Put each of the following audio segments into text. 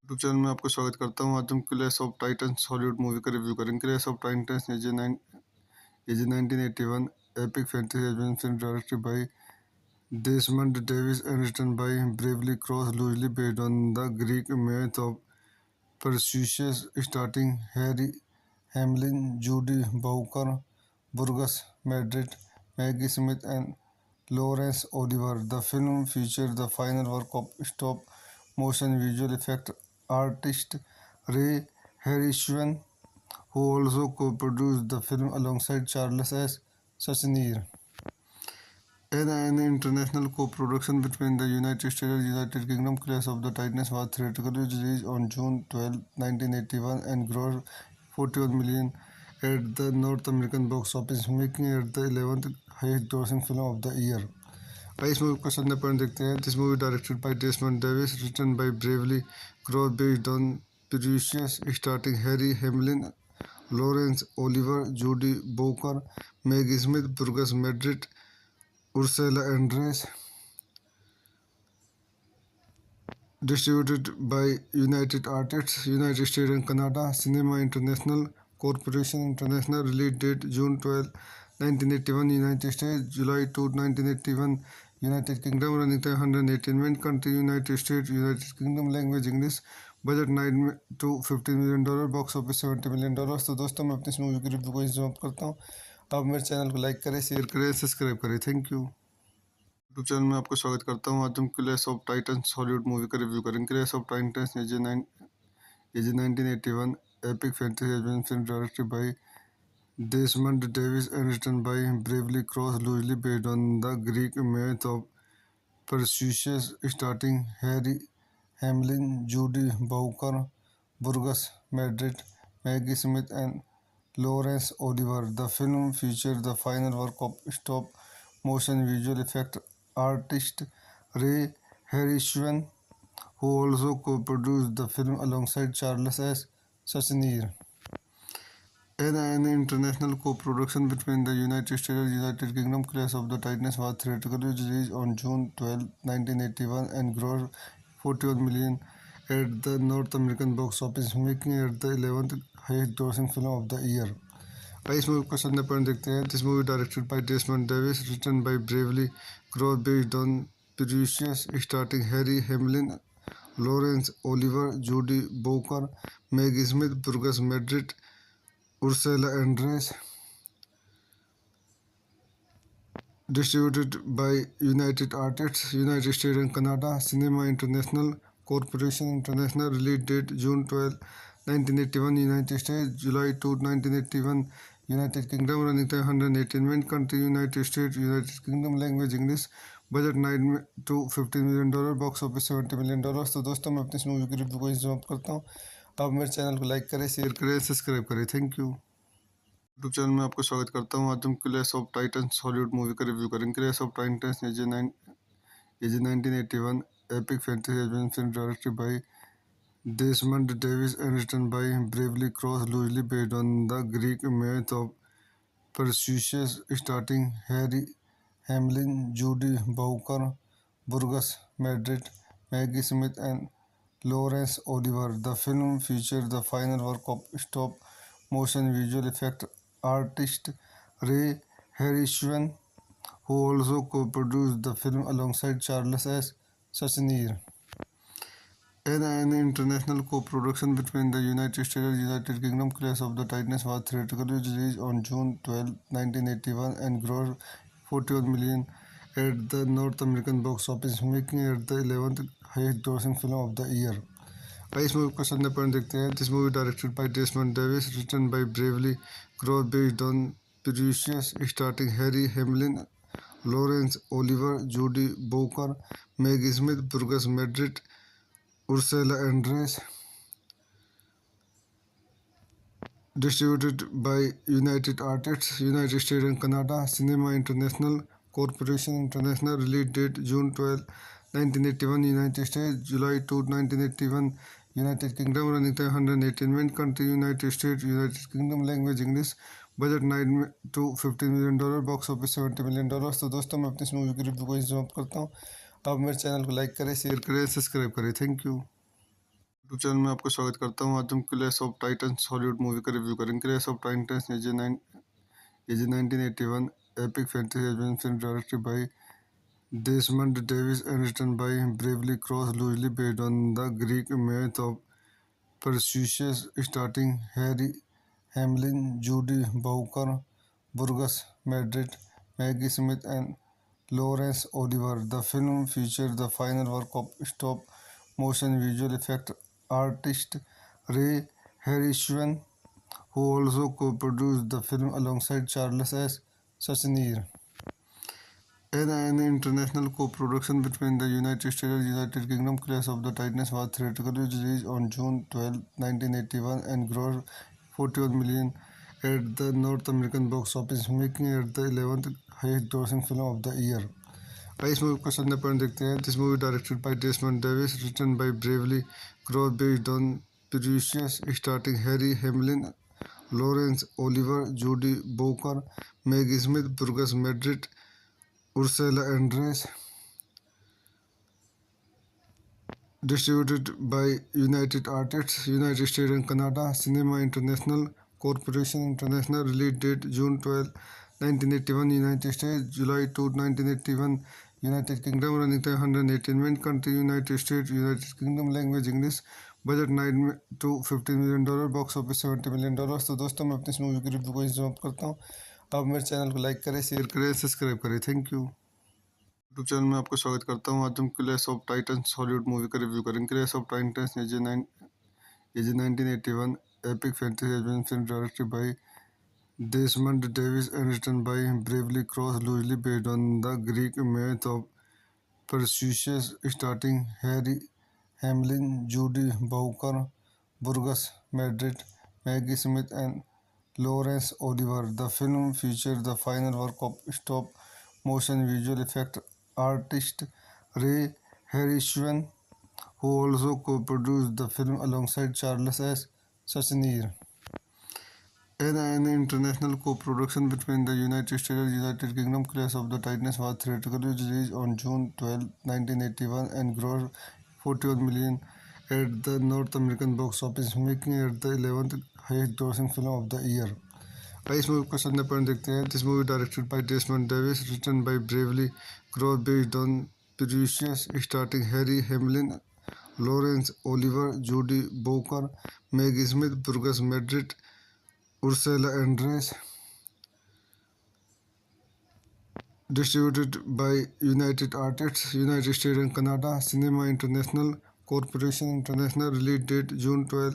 YouTube channel में आपका स्वागत करता हूँ। आज हम Clash of Titans Hollywood movie का रिव्यू करेंगे। Clash of Titans is 1981 epic fantasy adventure film directed by Desmond Davis and written by Beverley Cross, loosely based on the Greek myth of Perseus, starring Harry Hamlin, Judy Bowker, Burgess Meredith, Maggie Smith, and Laurence Olivier. The film features the final work of stop-motion visual effect artist Ray Harryhausen, who also co-produced the film alongside Charles S. Schneer. An international co-production between the United States and United Kingdom, Clash of the Titans was theatrically released on June 12, 1981 and grossed 41 million at the North American box office, making it the 11th highest grossing film of the year. आइए इस movie को संदर्भ point देखते हैं। This movie directed by Desmond Davis, written by Beverley Cross, based on previous, starting Harry Hamlin, Laurence Olivier, Judi Bowker, Maggie Smith, Burgess Meredith, Ursula Andress. Distributed by United Artists, United States and Canada. Cinema International Corporation International. Release date June 12, 1981 United States, July 2, 1981 United Kingdom. Running time 118 minutes. Country United States, United Kingdom. Language English. Budget 9 to 15 million dollar, box office 70 million dollar. तो दोस्तों मैं अपनी इस movie की review को यहीं समाप्त करता हूँ। आप मेरे चैनल को लाइक करें, शेयर करें, सब्सक्राइब करें। Thank you. यूट्यूब चैनल में आपका स्वागत करता हूँ। आज हम Clash of Titans Hollywood movie का रिव्यू करेंगे। Clash of Titans is 1981 epic fantasy adventure film directed by Desmond Davis and written by Beverley Cross, loosely based on the Greek myth of Perseus, starring Harry Hamlin, Judy Bowker, Burgess Meredith, Maggie Smith, and Laurence Olivier. The film features the final work of stop-motion visual effect artist Ray Harryhausen, who also co-produced the film alongside Charles S. Schneer. An international co-production between the United States and United Kingdom, Clash of the Titans was theatrically released on June 12, 1981 and grossed 41 million at the North American box office, making it the 11th highest grossing film of the year. आइए इस movie को संदर्भ point देखते हैं। This movie directed by Desmond Davis, written by Beverley Cross, based on previous, starting Harry Hamlin, Laurence Olivier, Judi Bowker, Maggie Smith, Burgess Meredith, Ursula Andress. Distributed by United Artists, United States and Canada. Cinema International Corporation International. Release date June 12, 1981 United States, July 2, 1981 United Kingdom. Running time 118 minutes. Country United States, United Kingdom. Language English. Budget 9 to 15 million dollar, box office 70 million dollar. तो दोस्तों मैं अपनी इस movie की review को यहीं समाप्त करता हूँ। आप मेरे चैनल को लाइक करें, शेयर करें, सब्सक्राइब करें। Thank you. यूट्यूब चैनल में आपका स्वागत करता हूँ। आज हम Clash of Titans Hollywood movie का रिव्यू करेंगे। Clash of Titans is 1981 epic fantasy adventure film directed by Desmond Davis and written by Beverley Cross, loosely based on the Greek myth of Perseus, starring Harry Hamlin, Judy Bowker, Burgess Meredith, Maggie Smith, and Laurence Olivier. The film features the final work of stop-motion visual effect artist Ray Harryhausen, who also co-produced the film alongside Charles S. Schneer. An international co-production between the United States and United Kingdom, Clash of the Titans was theatrically released on June 12, 1981 and grossed 41 million at the North American box office, making it the 11th highest grossing film of the year. आइए इस movie को संदर्भ point देखते हैं। This movie directed by Desmond Davis, written by Beverley Cross, based on previous, starting Harry Hamlin, Laurence Olivier, Judi Bowker, Maggie Smith, Burgess Meredith, Ursula Andress. Distributed by United Artists, United States and Canada. Cinema International Corporation International. Release date June 12, 1981 United States, July 2, 1981 United Kingdom. Running time 118 minutes. Country United States, United Kingdom. Language English. Budget 9 to 15 million dollar, box office 70 million dollar. तो दोस्तों मैं अपनी इस movie की review को यहीं समाप्त करता हूँ। आप मेरे चैनल को लाइक करें, शेयर करें, सब्सक्राइब करें। Thank you. यूट्यूब चैनल में आपका स्वागत करता हूँ। आज हम Clash of Titans Hollywood movie का रिव्यू करेंगे। Clash of Titans is a 1981 epic fantasy adventure film directed by Desmond Davis and written by Bravely Cross, loosely based on the Greek myth of Perseus, starring Harry Hamlin, Judy Bowker, Burgess Meredith, Maggie Smith, and Laurence Oliver. The film features the final work of stop-motion visual effect artist Ray Harryhausen, who also co-produced the film alongside Charles S. Schneer. An international co-production between the United States and United Kingdom, Clash of the Titans was theatrically released on June 12, 1981 and grossed 41 million at the North American box office, making it the 11th highest grossing film of the year. इस movie को संदर्भ पर देखते हैं। This movie directed by Desmond Davis, written by Beverley Cross, based on previous, starting Harry Hamlin, Laurence Olivier, Judi Bowker, Maggie Smith, Burgess Meredith, Ursula Andress. Distributed by United Artists, United States and Canada, Cinema International Corporation International, release date June 12, 1981, United States, July 2, 1981, United Kingdom, running time 118 minutes, country United States, United Kingdom, language English, budget 9 to 15 million dollar, box office 70 million dollar. तो दोस्तों मैं अपनी इस movie की review को यहीं समाप्त करता हूँ। आप मेरे चैनल को लाइक करें, शेयर करें, सब्सक्राइब करें। Thank you. यूट्यूब चैनल में आपका स्वागत करता हूँ। आज हम Clash of Titans Hollywood movie का रिव्यू करेंगे। Clash of Titans is a 1981 epic fantasy adventure film directed by Desmond Davis and written by Bravely Cross, loosely based on the Greek myth of Perseus, starring Harry Hamlin, Judy Bowker, Burgess Meredith, Maggie Smith, and Laurence Oliver. The film features the final work of stop-motion visual effect artist Ray Harryhausen, who also co-produced the film alongside Charles S. Schneer. An international co-production between the United States and United Kingdom, Clash of the Titans was theatrically released on June 12, 1981 and grossed 41 million at the North American box office, making it the 11th highest grossing film of the year. इस movie को संदर्भ पर देखते हैं। This movie directed by Desmond Davis, written by Beverley Cross, based on previous, starting Harry Hamlin, Laurence Olivier, Judi Bowker, Maggie Smith, Burgess Meredith, Ursula Andress. Distributed by United Artists, United States and Canada, Cinema International Corporation International, release date June 12,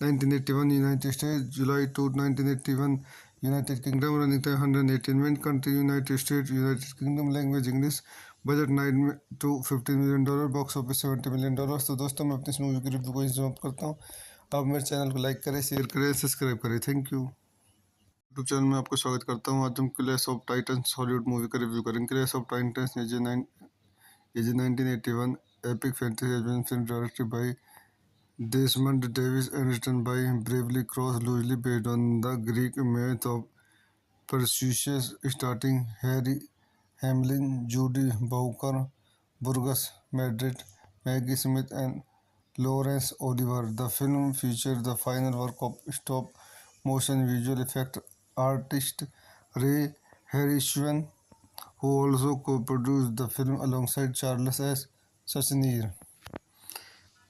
1981, United States, July 2, 1981, United Kingdom, running time 118 minutes, country United States, United Kingdom, language English, budget 9 to 15 million dollar, box office 70 million dollar. तो दोस्तों मैं अपनी इस movie की review को यहीं समाप्त करता हूँ। आप मेरे चैनल को लाइक करें, शेयर करें, सब्सक्राइब करें। Thank you. यूट्यूब चैनल में आपका स्वागत करता हूँ। आज हम Clash of Titans Hollywood movie का रिव्यू करेंगे। Clash of Titans is a 1981 epic fantasy adventure film directed by Desmond Davis and written by Bravely Cross, loosely based on the Greek myth of Perseus, starring Harry Hamlin, Judy Bowker, Burgess Meredith, Maggie Smith, and Laurence Oliver. The film features the final work of stop-motion visual effect artist Ray Harryhausen, who also co-produced the film alongside Charles S. Schneer.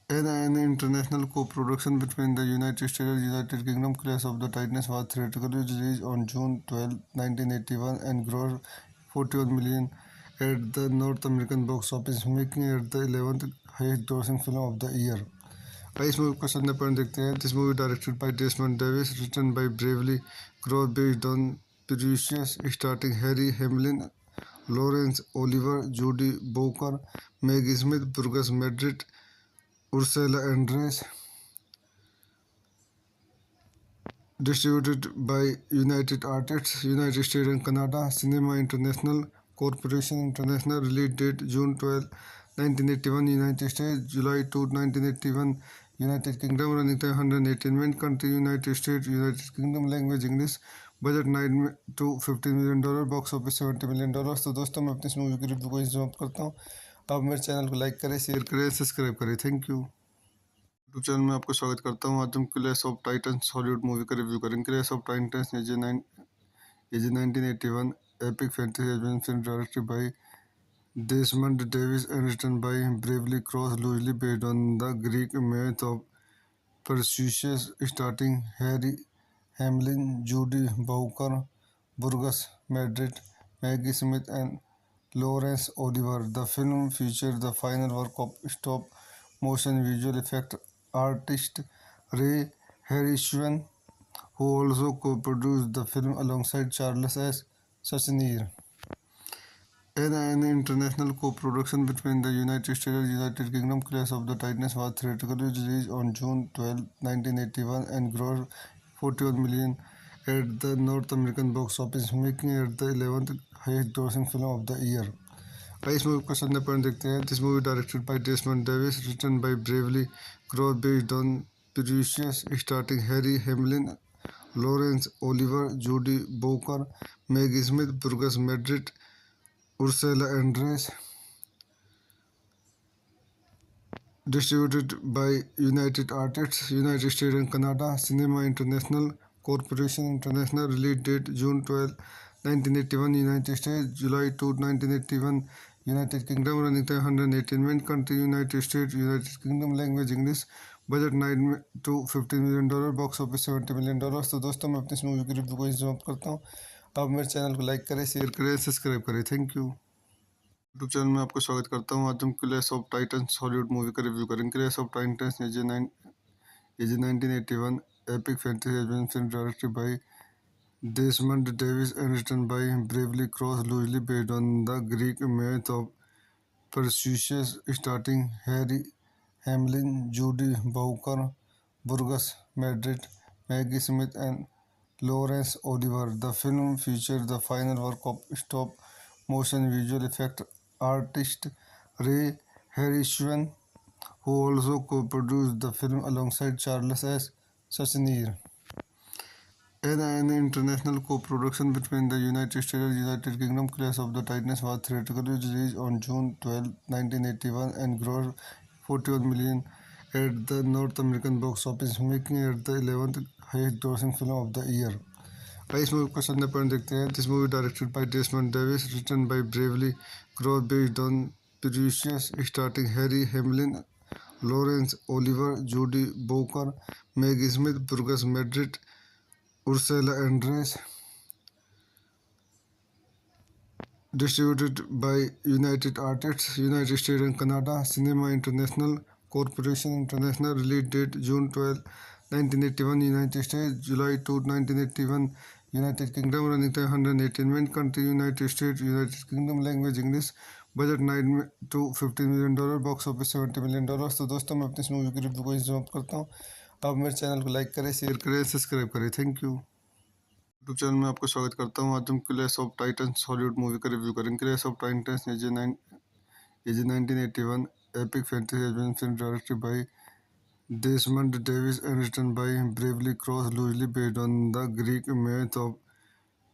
An international co-production between the United States and United Kingdom, Clash of the Titans was theatrically released on June 12, 1981 and grossed 41 million at the North American box office, making it the 11th highest grossing film of the year. इस movie को संदर्भ पर देखते हैं। This movie directed by Desmond Davis, written by Beverley Cross, based on previous, starting Harry Hamlin, Laurence Olivier, Judi Bowker, Maggie Smith, Burgess Meredith, Ursula Andress. Distributed by United Artists, United States and Canada, Cinema International Corporation International, release date June 12, 1981, United States, July 2, 1981, United Kingdom, running time 118 minutes, country United States, United Kingdom, language English, budget 9 to 15 million dollar, box office 70 million dollar. तो दोस्तों मैं अपनी इस movie की review को यहीं समाप्त करता हूँ। आप मेरे चैनल को लाइक करें, शेयर करें, सब्सक्राइब करें। Thank you. यूट्यूब चैनल में आपको स्वागत करता हूँ। आज हम Clash of Titans Hollywood movie का रिव्यू करेंगे। Clash of Titans is a 1981 epic fantasy adventure film directed by Desmond Davis and written by Bravely Cross, loosely based on the Greek myth of Perseus, starring Harry Hamlin, Judy Bowker, Burgess Madrid, Maggie Smith, and Laurence Olivier. The film features the final work of stop-motion visual effect artist Ray Harryhausen, who also co-produced the film alongside Charles S. Schneer. An international co-production between the United States and United Kingdom, Clash of the Titans was theatrically released on June 12, 1981 and grossed 41 million at the North American box office, making it the 11th highest grossing film of the year. इस movie का संदर्भ point देखते हैं। This movie directed by Desmond Davis, written by Beverley Cross, based on previous, starting Harry Hamlin, Laurence Olivier, Judi Bowker, Maggie Smith, Burgess Meredith, Ursula Andress. Distributed by United Artists, United States and Canada, Cinema International Corporation International. Release date June 12, 1981 United States, July 2, 1981 United Kingdom. Running time 118 minutes. Country United States, United Kingdom. Language English. Budget 9 to 15 million dollar, box office 70 million dollar. तो दोस्तों, मैं अपनी इस movie की review को यहीं समाप्त करता हूँ। आप मेरे चैनल को लाइक करें, शेयर करें, सब्सक्राइब करें। Thank you. यूट्यूब चैनल में आपको स्वागत करता हूँ। आज हम Clash of Titans Hollywood movie का रिव्यू करेंगे। Clash of Titans is a 1981 epic fantasy adventure film directed by Desmond Davis and written by Bravely Cross, loosely based on the Greek myth of Perseus, starring Harry Hamlin, Judy Bowker, Burgess Madrid, Maggie Smith, and Laurence Olivier. The film features the final work of stop-motion visual effect artist Ray Harryhausen, who also co-produced the film alongside Charles S. Schneer. An international co-production between the United States and United Kingdom, Clash of the Titans was theatrically released on June 12, 1981 and grossed 41 million at the North American box office, making it the 11th highest grossing film of the year. इस movie का संदर्भ point देखते हैं। This movie directed by Desmond Davis, written by Beverley Cross, based on previous, starting Harry Hamlin, Laurence Olivier, Judi Bowker, Maggie Smith, Burgess Meredith, Ursula Andress. Distributed by United Artists, United States and Canada, Cinema International Corporation International. Release date June 12, 1981 United States, July 2, 1981 United Kingdom. Running time 118 minutes. Country United States, United Kingdom. Language English. Budget 9 to 15 million dollar, box office 70 million dollar. तो दोस्तों, मैं अपनी इस movie की review को यहीं समाप्त करता हूँ। आप मेरे चैनल को लाइक करें, शेयर करें, सब्सक्राइब करें। Thank you. यूट्यूब चैनल में आपको स्वागत करता हूँ। आज हम Clash of Titans Hollywood movie का रिव्यू करेंगे। Clash of Titans is a 1981 epic fantasy adventure film directed by Desmond Davis and written by Bravely Cross, loosely based on the Greek myth of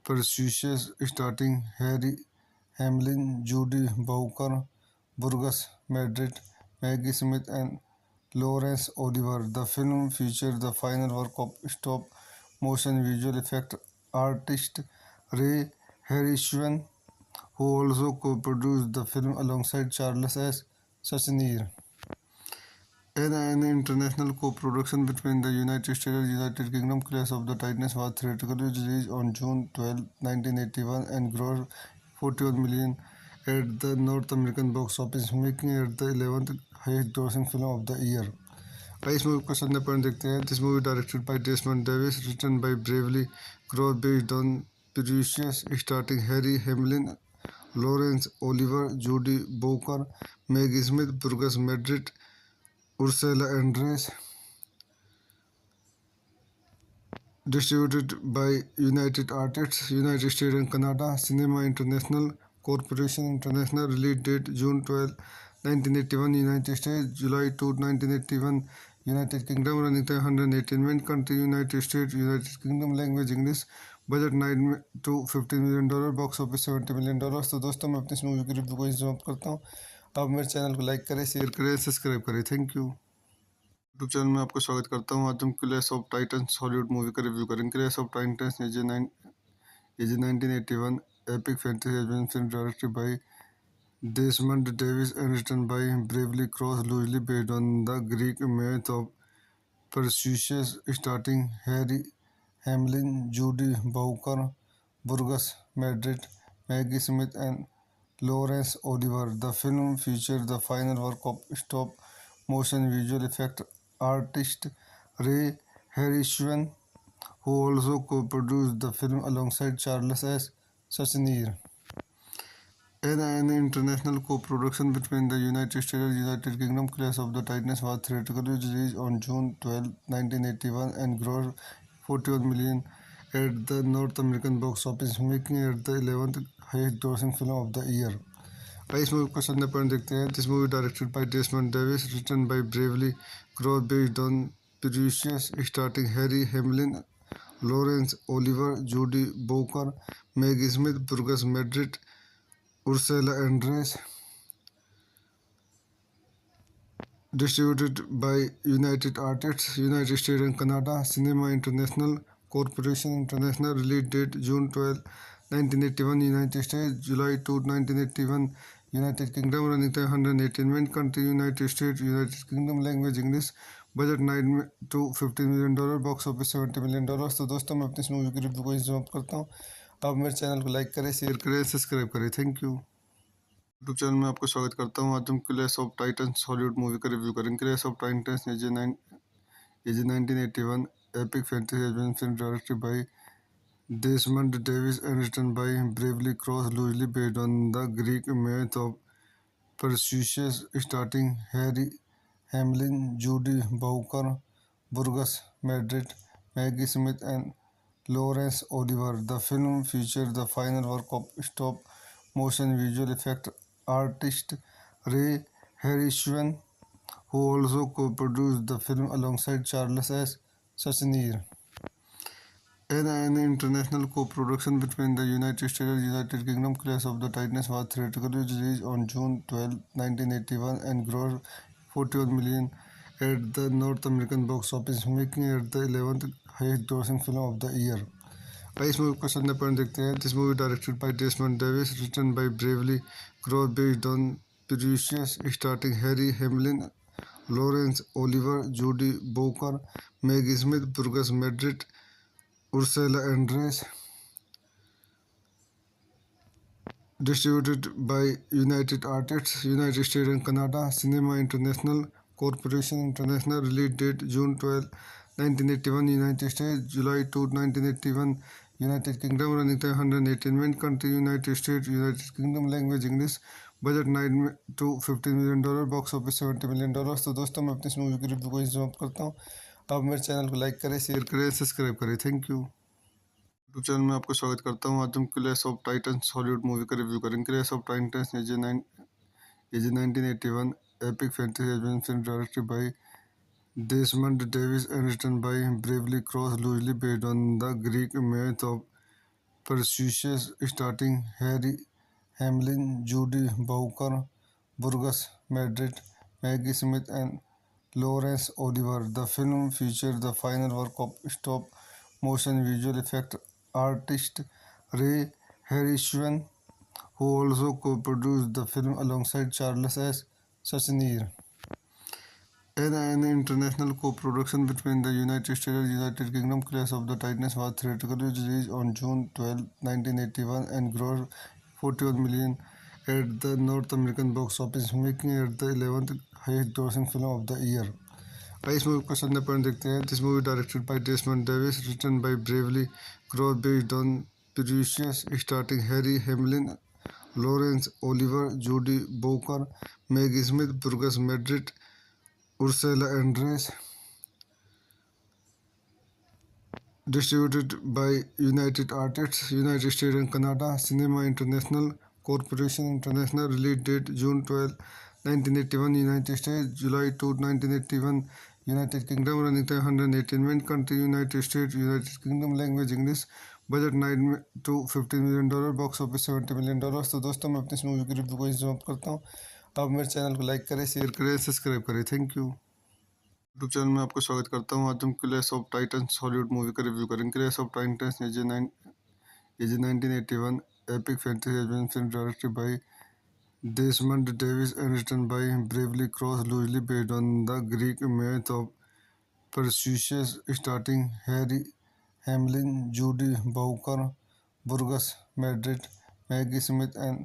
Perseus, starring Harry Hamlin, Judy Bowker, Burgess Madrid, Maggie Smith, and Laurence Olivier. The film features the final work of stop-motion visual effect artist Ray Harryhausen, who also co-produced the film alongside Charles S. Schneer. An international co-production between the United States and United Kingdom, Clash of the Titans was theatrically released on June 12, 1981 and grossed 41 million at the North American box office, making it the 11th highest grossing film of the year. इस movie का संदर्भ point देखते हैं। This movie directed by Desmond Davis, written by Beverley Cross, based on previous, starting Harry Hamlin, Laurence Olivier, Judi Bowker, Maggie Smith, Burgess Meredith, Ursula Andress. Distributed by United Artists, United States and Canada, Cinema International Corporation International. Release date June 12, 1981 United States, July 2, 1981 United Kingdom. Running time 118 minutes. Country United States, United Kingdom. Language English. Budget 9 to 15 million dollar, box office 70 million dollar. तो दोस्तों, मैं अपनी इस movie की review को यहीं समाप्त करता हूँ। आप मेरे चैनल को लाइक करें, शेयर करें, सब्सक्राइब करें। Thank you. यूट्यूब चैनल में आपका स्वागत करता हूँ। आज हम Clash of Titans Hollywood movie का रिव्यू करेंगे। Clash of Titans is a 1981 epic fantasy adventure film directed by Desmond Davis and written by Bravely Cross, loosely based on the Greek myth of Perseus, starring Harry Hamlin, Judy Bowker, Burgess Madrid, Maggie Smith, and Laurence Olivier. The film features the final work of stop-motion visual effect artist Ray Harryhausen, who also co-produced the film alongside Charles S. Schneer. An international co-production between the United States and United Kingdom, Clash of the Titans was theatrically released on June 12, 1981 and grossed 41 million at the North American box office, making it the 11th highest grossing film of the year. इस movie को संदर्भ पर देखते हैं. This movie directed by Desmond Davis, written by Bravely Cross, based on Perseus, starring Harry Hamlin, Laurence Olivier, Judy Bowker, Maggie Smith, Burgess Madrid, Ursula Andress. Distributed by United Artists, United States and Canada, Cinema International Corporation International. Release date June 12, 1981, United States, July 2, 1981, United Kingdom. Running time 118 minutes. Country United States, United Kingdom. Language English. Budget 9 to 15 million dollar. Box office 70 million dollar. तो दोस्तों मैं अपनी इस movie की review को यहीं समाप्त करता हूँ. आप मेरे चैनल को लाइक करें, शेयर करें, सब्सक्राइब करें. Thank you. यूट्यूब चैनल में आपका स्वागत करता हूँ. आज हम Clash of Titans Hollywood movie का रिव्यू करेंगे. Clash of Titans is a 1981 epic fantasy adventure film directed by Desmond Davis and written by Bravely Cross, loosely based on the Greek myth of Perseus, starring Harry Hamlin, Judy Bowker, Burgess Madrid, Maggie Smith, and Laurence Olivier. The film features the final work of stop-motion visual effect artist Ray Harryhausen, who also co-produced the film alongside Charles S. Schneer. An international co-production between the United States and United Kingdom, Clash of the Titans was theatrically released on June 12, 1981 and grossed 41 million at the North American box office, making it the 11th highest grossing film of the year. इस movie को संदर्भ पर देखते हैं. This movie directed by Desmond Davis, written by Bravely Cross, based on Perseus, starring Harry Hamlin, Laurence Olivier, Judy Bowker, Maggie Smith, Burgess Madrid, Ursula Andress. Distributed by United Artists, United States and Canada, Cinema International Corporation International. Release date June 12, 1981, United States, July 2, 1981, United Kingdom. Running time 118 minutes. Country United States, United Kingdom. Language English. Budget 9 to 15 million dollar. Box office 70 million dollar. तो दोस्तों मैं अपनी इस movie की review को यहीं समाप्त करता हूँ. आप मेरे चैनल को लाइक करें, शेयर करें, सब्सक्राइब करें. Thank you. यूट्यूब चैनल में आपका स्वागत करता हूँ. आज हम Clash of Titans Hollywood movie का रिव्यू करेंगे. Clash of Titans is a 1981 epic fantasy adventure film directed by Desmond Davis and written by Bravely Cross, loosely based on the Greek myth of Perseus, starring Harry Hamlin, Judy Bowker, Burgess Madrid, Maggie Smith, and Laurence Olivier. The film features the final work of stop-motion visual effect artist Ray Harryhausen, who also co-produced the film alongside Charles S. Schneer. An international co-production between the United States and United Kingdom, Clash of the Titans was theatrically released on June 12, 1981 and grossed 41 million at the North American box office, making it the 11th highest grossing film of the year. इस movie को संदर्भ पर देखते हैं. This movie directed by Desmond Davis, written by Bravely Cross, based on Perseus, starring Harry Hamlin, Laurence Olivier, Judy Bowker, Maggie Smith, Burgess Madrid, Ursula Andress. Distributed by United Artists, United States and Canada, Cinema International Corporation International. Release date June 12, 1981, United States, July 2, 1981, United Kingdom. Running time 118 minutes. Country United States, United Kingdom. Language English. Budget 9 to 15 million dollar. Box office 70 million dollar. तो दोस्तों मैं अपनी इस movie की review को यहीं समाप्त करता हूँ. आप मेरे चैनल को लाइक करें, शेयर करें, सब्सक्राइब करें. Thank you. यूट्यूब चैनल में आपको स्वागत करता हूँ। आज हम Clash of Titans Hollywood movie का रिव्यू करेंगे। Clash of Titans is a 1981 epic fantasy adventure film directed by Desmond Davis and written by Bravely Cross, loosely based on the Greek myth of Perseus, starring Harry Hamlin, Judy Bowker, Burgess Madrid, Maggie Smith, and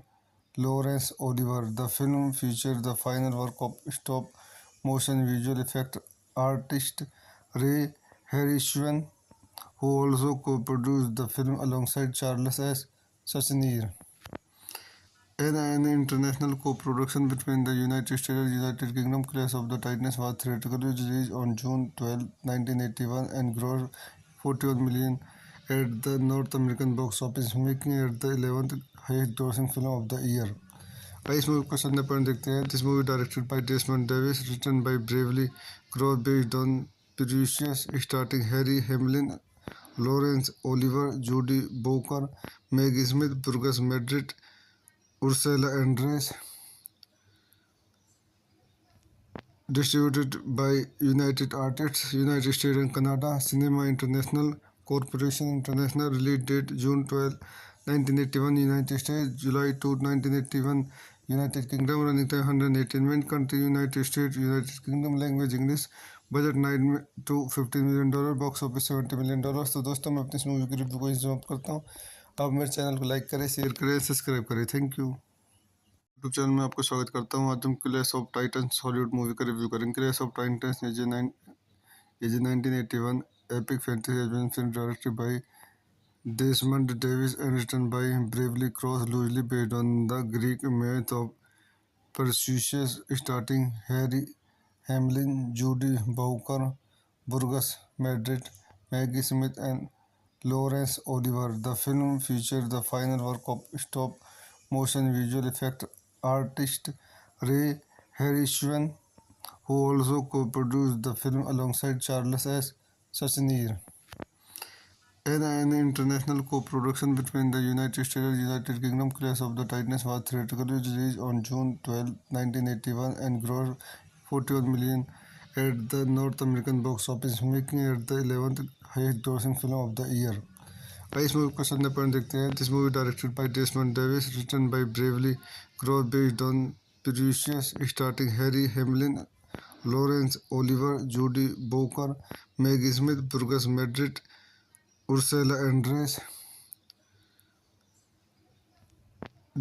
Laurence Olivier. The film features the final work of stop-motion visual effect artist Ray Harryhausen, who also co-produced the film alongside Charles S. Schneer. An international co-production between the United States and United Kingdom, Clash of the Titans was theatrically released on June 12, 1981 and grossed 41 million at the North American box office, making it the 11th highest grossing film of the year. इस movie को संदर्भ पर देखते हैं. This movie directed by Desmond Davis, written by Bravely Cross, based on Perseus, starring Harry Hamlin, Laurence Olivier, Judy Bowker, Maggie Smith, Burgess Madrid, Ursula Andress. Distributed by United Artists, United States and Canada, Cinema International Corporation International. Release date June 12, 1981, United States, July 2, 1981, United Kingdom. Running time 118 minutes. Country United States, United Kingdom. Language English. Budget 9 to 15 million dollar. Box office 70 million dollar. तो दोस्तों मैं अपनी इस movie की review को समाप्त करता हूँ. आप मेरे चैनल को लाइक करें, शेयर करें, सब्सक्राइब करें. Thank you. यूट्यूब चैनल में आपको स्वागत करता हूँ. आज हम Clash of Titans Hollywood movie का रिव्यू करेंगे. Clash of Titans is a 1981 epic fantasy adventure film directed by Desmond Davis and written by Bravely Cross, loosely based on the Greek myth of Perseus, starring Harry Hamlin, Judy Bowker, Burgess Madrid, Maggie Smith, and Laurence Olivier. The film features the final work of stop-motion visual effect artist Ray Harryhausen, who also co-produced the film alongside Charles S. Schneer. An international co-production between the United States and United Kingdom, Clash of the Titans was theatrically released on June 12, 1981 and grossed 41 million at the North American box office, making it the 11th highest grossing film of the year. इस movie को संदर्भ पर देखते हैं. This movie directed by Desmond Davis, written by Bravely Cross, based on Perseus, starring Harry Hamlin, Laurence Olivier, Judy Bowker, Maggie Smith, Burgess Madrid, Ursula Andress.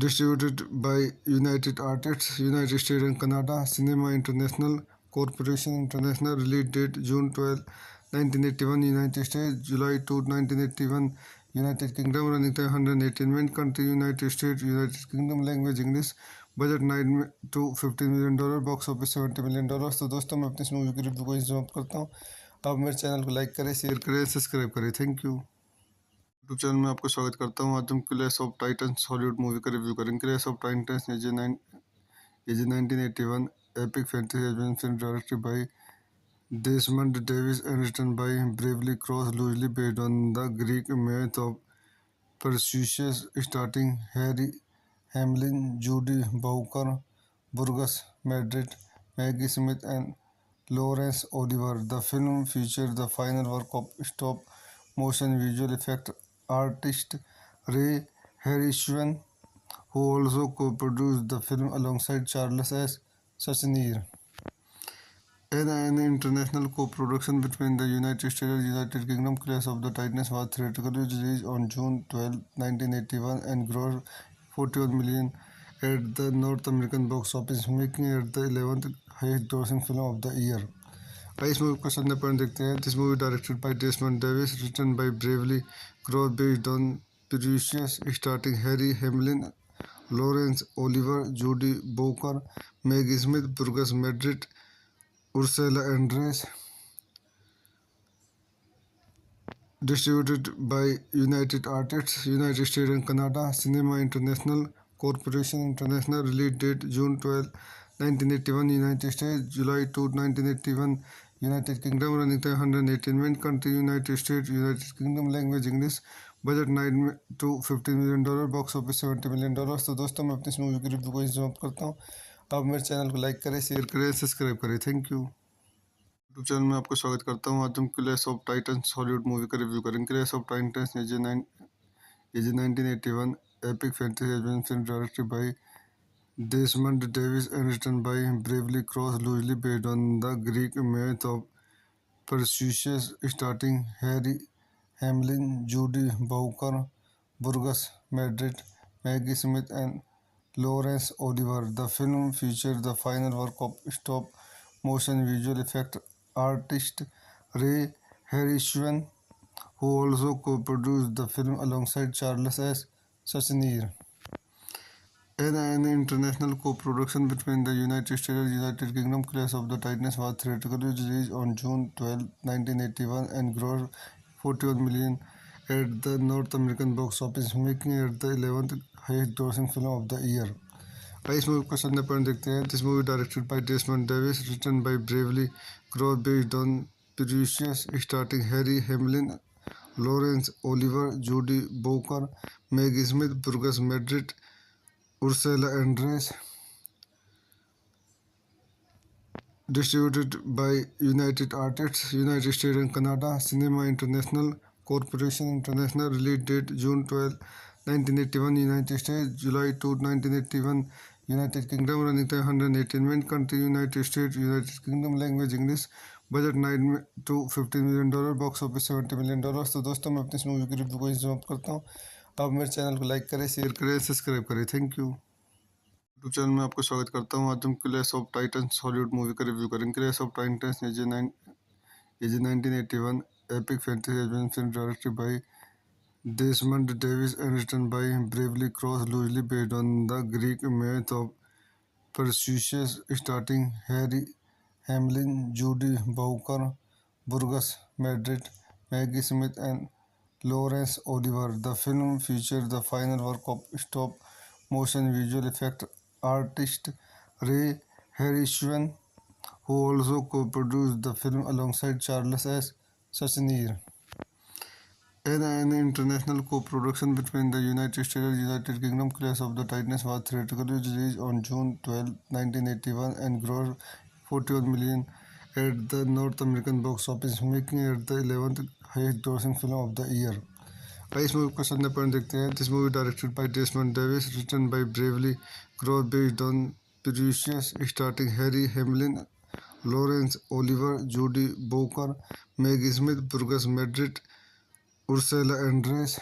Distributed by United Artists, United States and Canada, Cinema International Corporation International. Release date June 12, 1981, United States, July 2, 1981, United Kingdom. Running time 118 minutes. Country United States, United Kingdom. Language English. Budget 9 to 15 million dollar. Box office 70 million dollar. तो दोस्तों मैं अपनी इस movie की review को समाप्त करता हूँ. आप मेरे चैनल को लाइक करें, शेयर करें, सब्सक्राइब करें. Thank you. यूट्यूब चैनल में आपको स्वागत करता हूँ. आज हम Clash of Titans Hollywood movie का रिव्यू करेंगे. Clash of Titans is a 1981 epic fantasy adventure film directed by Desmond Davis and written by Bravely Cross, loosely based on the Greek myth of Perseus, starring Harry Hamlin, Judy Bowker, Burgess Madrid, Maggie Smith, and Laurence Olivier. The film features the final work of stop-motion visual effect artist Ray Harryhausen, who also co-produced the film alongside Charles S. Schneer. An international co-production between the United States and United Kingdom, Clash of the Titans was theatrically released on June 12, 1981 and grossed 41 million at the North American box office, making it the 11th highest grossing film of the year. इस movie को संदर्भ पर देखते हैं. This movie directed by Desmond Davis, written by Bravely Cross, based on Perseus, starring Harry Hamlin, Laurence Olivier, Judy Bowker, Maggie Smith, Burgess Madrid, Ursula Andress. Distributed by United Artists, United States and Canada, Cinema International Corporation International. Release date June 12, 1981, United States, July 2, 1981, United Kingdom. Running time 118 minutes. Country United States, United Kingdom. Language English. Budget 9 to 15 million dollar. Box office 70 million dollar. तो दोस्तों मैं अपनी इस movie की review को समाप्त करता हूँ. आप मेरे चैनल को लाइक करें, शेयर करें, सब्सक्राइब करें. Thank you. यूट्यूब चैनल में आपको स्वागत करता हूँ। आज हम Clash of Titans Hollywood movie का रिव्यू करेंगे। Clash of Titans is a 1981 epic fantasy adventure film directed by Desmond Davis and written by Bravely Cross, loosely based on the Greek myth of Perseus, starring Harry Hamlin, Judy Bowker, Burgess Meredith, Maggie Smith, and Laurence Olivier. The film features the final work of stop-motion visual effect artist Ray Harryhausen, who also co-produced the film alongside Charles S. Schneer. An international co-production between the United States and United Kingdom, Clash of the Titans was theatrically released on June 12, 1981 and grossed 41 million at the North American box office, making it the 11th highest grossing film of the year. इस movie का संदर्भ पर देखते हैं. This movie directed by Desmond Davis, written by Bravely Cross, based on Perseus, starring Harry Hamlin, Laurence Olivier, Judy Bowker, Maggie Smith, Burgess Meredith, Ursula Andress. Distributed by United Artists, United States and Canada, Cinema International Corporation International. Release date June 12, 1981, United States, July 2, 1981, United Kingdom. Running time 118 minutes. Country United States, United Kingdom. Language English. Budget 9 to 15 million dollar. Box office 70 million dollar. तो दोस्तों मैं अपनी इस movie की review को समाप्त करता हूँ. आप मेरे चैनल को लाइक करें, शेयर करें, सब्सक्राइब करें. Thank you. यूट्यूब चैनल में आपको स्वागत करता हूँ. आज हम Clash of Titans Hollywood movie का रिव्यू करेंगे. Clash of Titans is a 1981 epic fantasy adventure film directed by Desmond Davis and written by Bravely Cross, loosely based on the Greek myth of Perseus, starring Harry Hamlin, Judy Bowker, Burgess Meredith, Maggie Smith, and Laurence Olivier. The film features the final work of stop-motion visual effect artist Ray Harryhausen, who also co-produced the film alongside Charles S. Schneer. An international co-production between the United States and United Kingdom, Clash of the Titans was theatrically released on June 12, 1981 and grossed 41 million at the North American box office, making it the 11th highest grossing film of the year. इस movie का संदर्भ पर देखते हैं. This movie directed by Desmond Davis, written by Bravely Cross, based on Perseus, starring Harry Hamlin, Laurence Olivier, Judy Bowker, Maggie Smith, Burgess Meredith, Ursula Andress.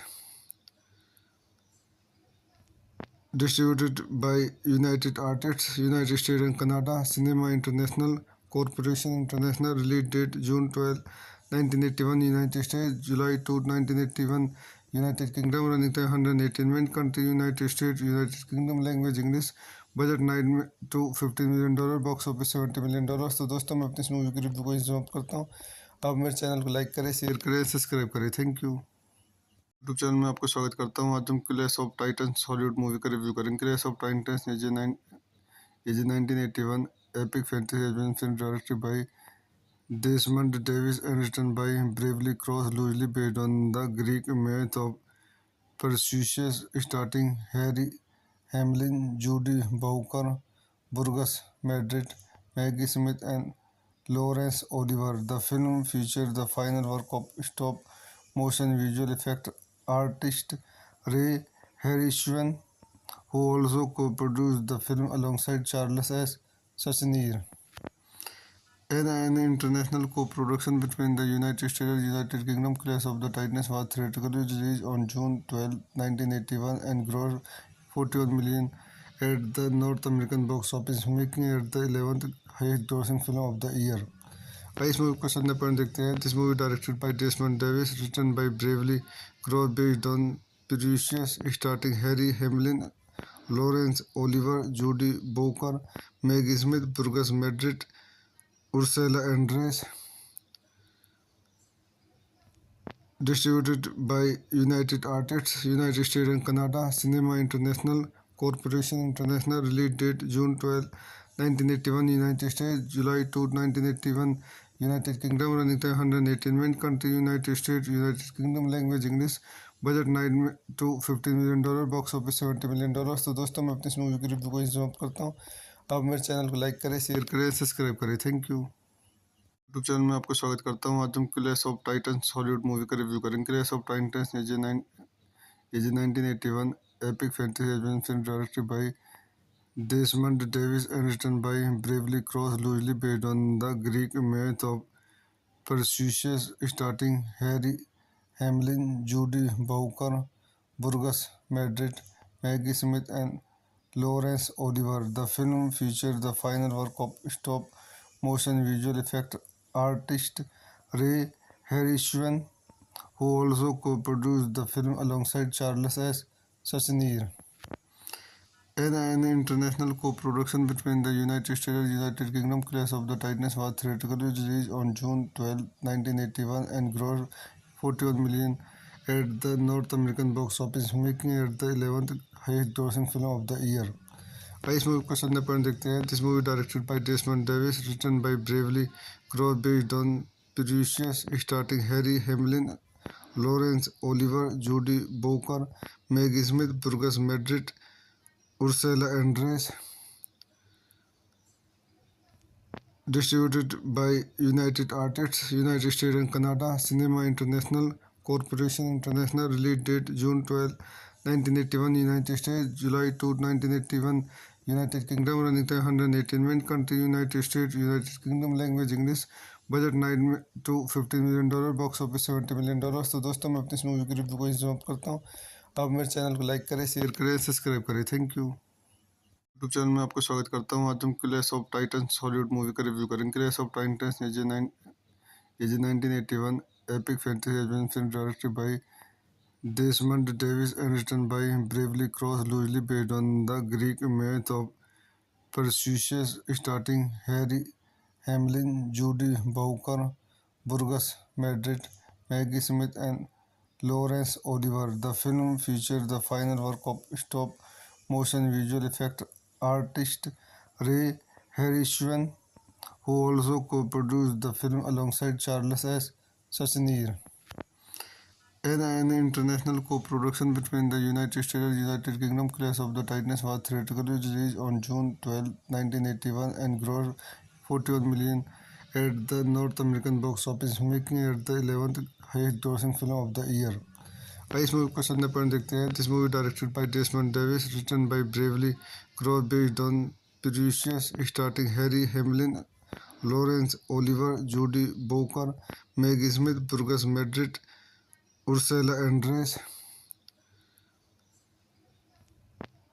Distributed by United Artists, United States and Canada, Cinema International Corporation International. Release date June 12, 1981, United States, July 2, 1981, United Kingdom. Running time 118 minutes. Country United States, United Kingdom. Language English. Budget 9 to 15 million dollar. Box office 70 million dollar. तो दोस्तों मैं अपनी इस movie की review को समाप्त करता हूँ. आप मेरे चैनल को लाइक करें, शेयर करें, सब्सक्राइब करें. Thank you. यूट्यूब चैनल में आपको स्वागत करता हूँ. आज हम Clash of Titans Hollywood movie का रिव्यू करेंगे. Clash of Titans is a 1981 epic fantasy adventure film directed by Desmond Davis and written by Bravely Cross, loosely based on the Greek myth of Perseus, starring Harry Hamlin, Judy Bowker, Burgess Meredith, Maggie Smith, and Laurence Olivier. The film features the final work of stop-motion visual effect artist Ray Harryhausen, who also co-produced the film alongside Charles S. Schneer. An international co-production between the United States and United Kingdom, Clash of the Titans was theatrically released on June 12, 1981 and grossed 41 million at the North American box office, making it the 11th highest grossing film of the year. इस movie का संदर्भ पर देखते हैं. This movie directed by Desmond Davis, written by Bravely Cross, based on Perseus, starring Harry Hamlin, Laurence Olivier, Judy Bowker, Maggie Smith, Burgess Meredith, Ursula Andress. Distributed by United Artists, United States and Canada, Cinema International Corporation International. Release date June 12, 1981, United States, July 2, 1981, United Kingdom. Running time 118 minutes. Country United States, United Kingdom. Language English. Budget 9 to 15 million dollar. Box office 70 million dollar. तो दोस्तों मैं अपनी इस movie की review को समाप्त करता हूँ. आप मेरे चैनल को लाइक करें, शेयर करें, सब्सक्राइब करें. Thank you. यूट्यूब चैनल में आपको स्वागत करता हूँ। आज हम Clash of Titans Hollywood movie का रिव्यू करेंगे। Clash of Titans is a 1981 epic fantasy adventure film directed by Desmond Davis and written by Bravely Cross, loosely based on the Greek myth of Perseus, starring Harry Hamlin, Judy Bowker, Burgess Meredith, Maggie Smith, and Laurence Olivier. The film features the final work of stop-motion visual effect artist Ray Harryhausen, who also co-produced the film alongside Charles S. Schneer. An international co-production between the United States and United Kingdom, Clash of the Titans was theatrically released on June 12, 1981 and grossed 41 million at the North American box office, making it the 11th highest grossing film of the year. इस movie को संदर्भ पर देखते हैं। This movie directed by Desmond Davis, written by Beverley Cross, based on Perseus, starring Harry Hamlin, Laurence Olivier, Judy Bowker, Maggie Smith, Burgess Meredith, Ursula Andress. Distributed by United Artists, United States and Canada, Cinema International Corporation International, release date June 12, 1981, United States, July 2, 1981, United Kingdom, running time 118 minutes, country United States, United Kingdom, language English, budget 9 to 15 million dollar, box office 70 million dollar. तो दोस्तों मैं अपनी इस movie की review को यहीं समाप्त करता हूँ। आप मेरे चैनल को लाइक करें, शेयर करें, सब्सक्राइब करें। Thank you. यूट्यूब चैनल में आपको स्वागत करता हूँ। आज हम Clash of Titans Hollywood movie का रिव्यू करेंगे। Clash of Titans is a 1981 epic fantasy adventure film directed by Desmond Davis and written by Bravely Cross, loosely based on the Greek myth of Perseus, starring Harry Hamlin, Judy Bowker, Burgess Meredith, Maggie Smith, and Laurence Olivier. The film features the final work of stop-motion visual effect artist Ray Harryhausen, who also co-produced the film alongside Charles S. Schneer. An international co-production between the United States and United Kingdom, Clash of the Titans was theatrically released on June 12, 1981 and grossed 41 million at the North American box office, making it the 11th highest grossing film of the year. इस movie को संदर्भ पर देखते हैं। This movie directed by Desmond Davis, written by Beverley Cross, based on Perseus, starring Harry Hamlin, Laurence Olivier, Judy Bowker, Maggie Smith, Burgess Meredith, Ursula Andress.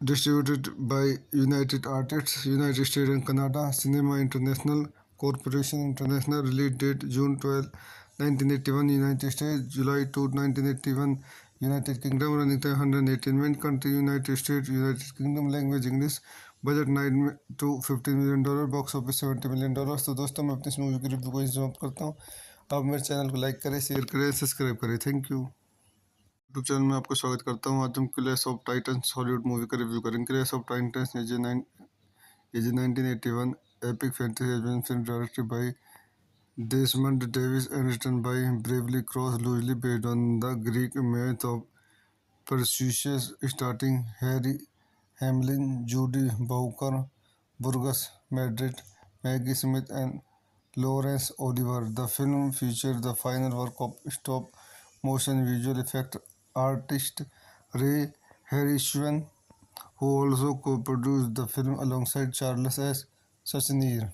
Distributed by United Artists, United States and Canada, Cinema International Corporation International, release date June 12, 1981, United States, July 2, 1981, United Kingdom, running time 118 minutes, country United States, United Kingdom, language English, budget 9 to 15 million dollar, box office 70 million dollar. तो दोस्तों मैं अपनी इस movie की review को यहीं समाप्त करता हूँ। आप मेरे चैनल को लाइक करें, शेयर करें, सब्सक्राइब करें। Thank you. यूट्यूब चैनल में आपको स्वागत करता हूँ। आज हम Clash of Titans Hollywood movie का रिव्यू करेंगे। Clash of Titans is a 1981 epic fantasy adventure film directed by Desmond Davis and written by Bravely Cross, loosely based on the Greek myth of Perseus, starring Harry Hamlin, Judy Bowker, Burgess Meredith, Maggie Smith, and Laurence Olivier. The film features the final work of stop-motion visual effect artist Ray Harryhausen, who also co-produced the film alongside Charles S. Schneer.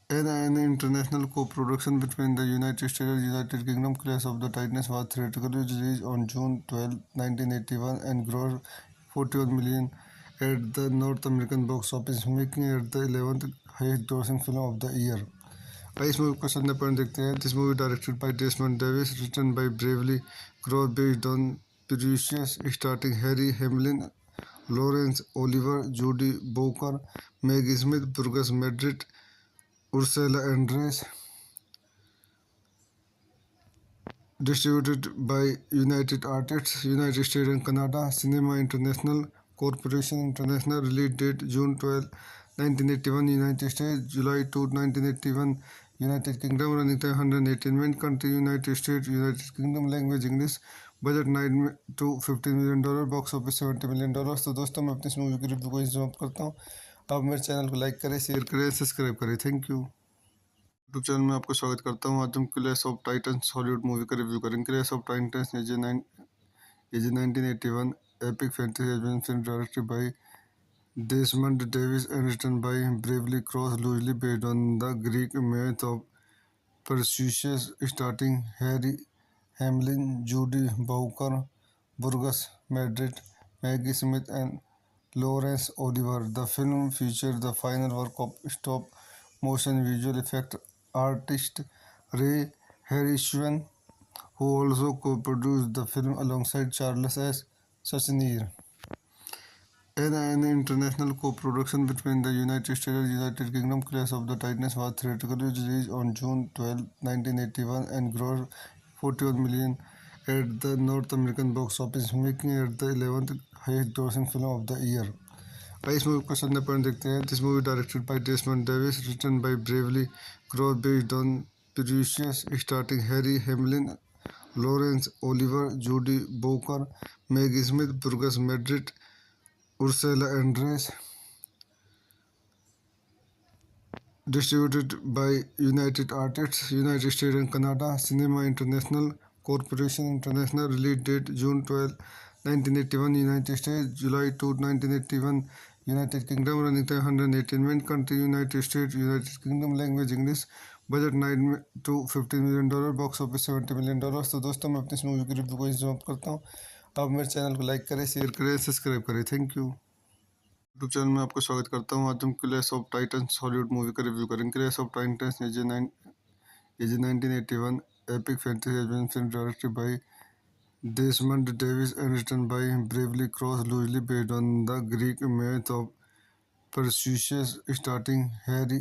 An international co-production between the United States and United Kingdom, Clash of the Titans was theatrically released on June 12, 1981 and grossed 41 million at the North American box office, making it the 11th highest grossing film of the year. इस movie को संदर्भ पर देखते हैं। This movie directed by Desmond Davis, written by Beverley Cross, based on Perseus, starring Harry Hamlin, Laurence Olivier, Judy Bowker, Maggie Smith, Burgess Meredith, Ursula Andress. Distributed by United Artists, United States and Canada, Cinema International Corporation International, release date June 12, 1981, United States, July 2, 1981, United Kingdom, running time 118 minutes, country United States, United Kingdom, language English, budget 9 to 15 million dollar, box office 70 million dollar. तो दोस्तों मैं अपनी इस movie की review को यहीं समाप्त करता हूँ। आप मेरे चैनल को लाइक करें, शेयर करें, सब्सक्राइब करें। Thank you. यूट्यूब चैनल में आपका स्वागत करता हूँ। आज हम Clash of Titans Hollywood movie का रिव्यू करेंगे। Clash of Titans is 1981 epic fantasy adventure film directed by Desmond Davis and written by Bravely Cross, loosely based on the Greek myth of Perseus, starring Harry Hamlin, Judy Bowker, Burgess Meredith, Maggie Smith, and Laurence Olivier. The film features the final work of stop-motion visual effect artist Ray Harryhausen, who also co-produced the film alongside Charles S. Schneer. An international co-production between the United States and United Kingdom, Clash of the Titans was theatrically released on June 12, 1981 and grossed 41 million at the North American box office, making it the 11th highest grossing film of the year. इस movie को संदर्भ पर देखते हैं। This movie directed by Desmond Davis, written by Beverley Cross, based on previous, starting Harry Hamlin, Laurence Olivier, Judi Bowker, Maggie Smith, Burgess Meredith, Ursula Andress. Distributed by United Artists, United States and Canada, Cinema International Corporation International, release date June 12, 1981, United States, July 2, 1981, United Kingdom, running time 118 minutes, country United States, United Kingdom, language English, budget 9 to 15 million dollar, box office 70 million dollar. तो दोस्तों मैं अपनी इस movie की review को यहीं समाप्त करता हूँ। आप मेरे चैनल को लाइक करें, शेयर करें, सब्सक्राइब करें। Thank you. यूट्यूब चैनल में आपका स्वागत करता हूँ। आज हम Clash of Titans Hollywood movie का रिव्यू करेंगे। Clash of Titans is 1981 epic fantasy adventure film directed by Desmond Davis and written by Bravely Cross, loosely based on the Greek myth of Perseus, starring Harry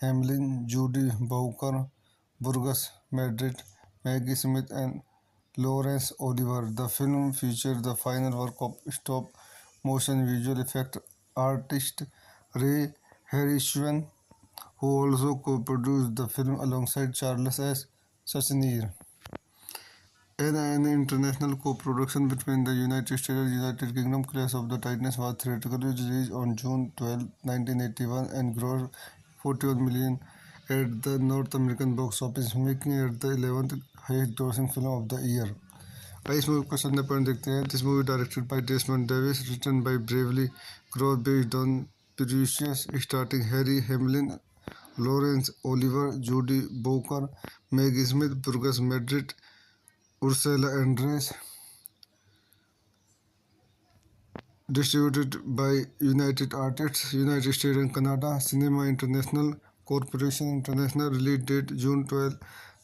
Hamlin, Judy Bowker, Burgess Meredith, Maggie Smith, and Laurence Olivier. The film features the final work of stop-motion visual effect artist Ray Harryhausen, who also co-produced the film alongside Charles S. Schneer. An international co-production between the United States and United Kingdom, Clash of the Titans was theatrically released on June 12, 1981 and grossed 41 million at the North American box office, making it the 11th highest grossing film of the year. इस movie को संदर्भ पर देखते हैं। This movie directed by Desmond Davis, written by Beverley Cross, based on previous, starting Harry Hamlin, Laurence Olivier, Judi Bowker, Maggie Smith, Burgess Meredith, Ursula Andress. Distributed by United Artists, United States and Canada, Cinema International Corporation International, release date June 12,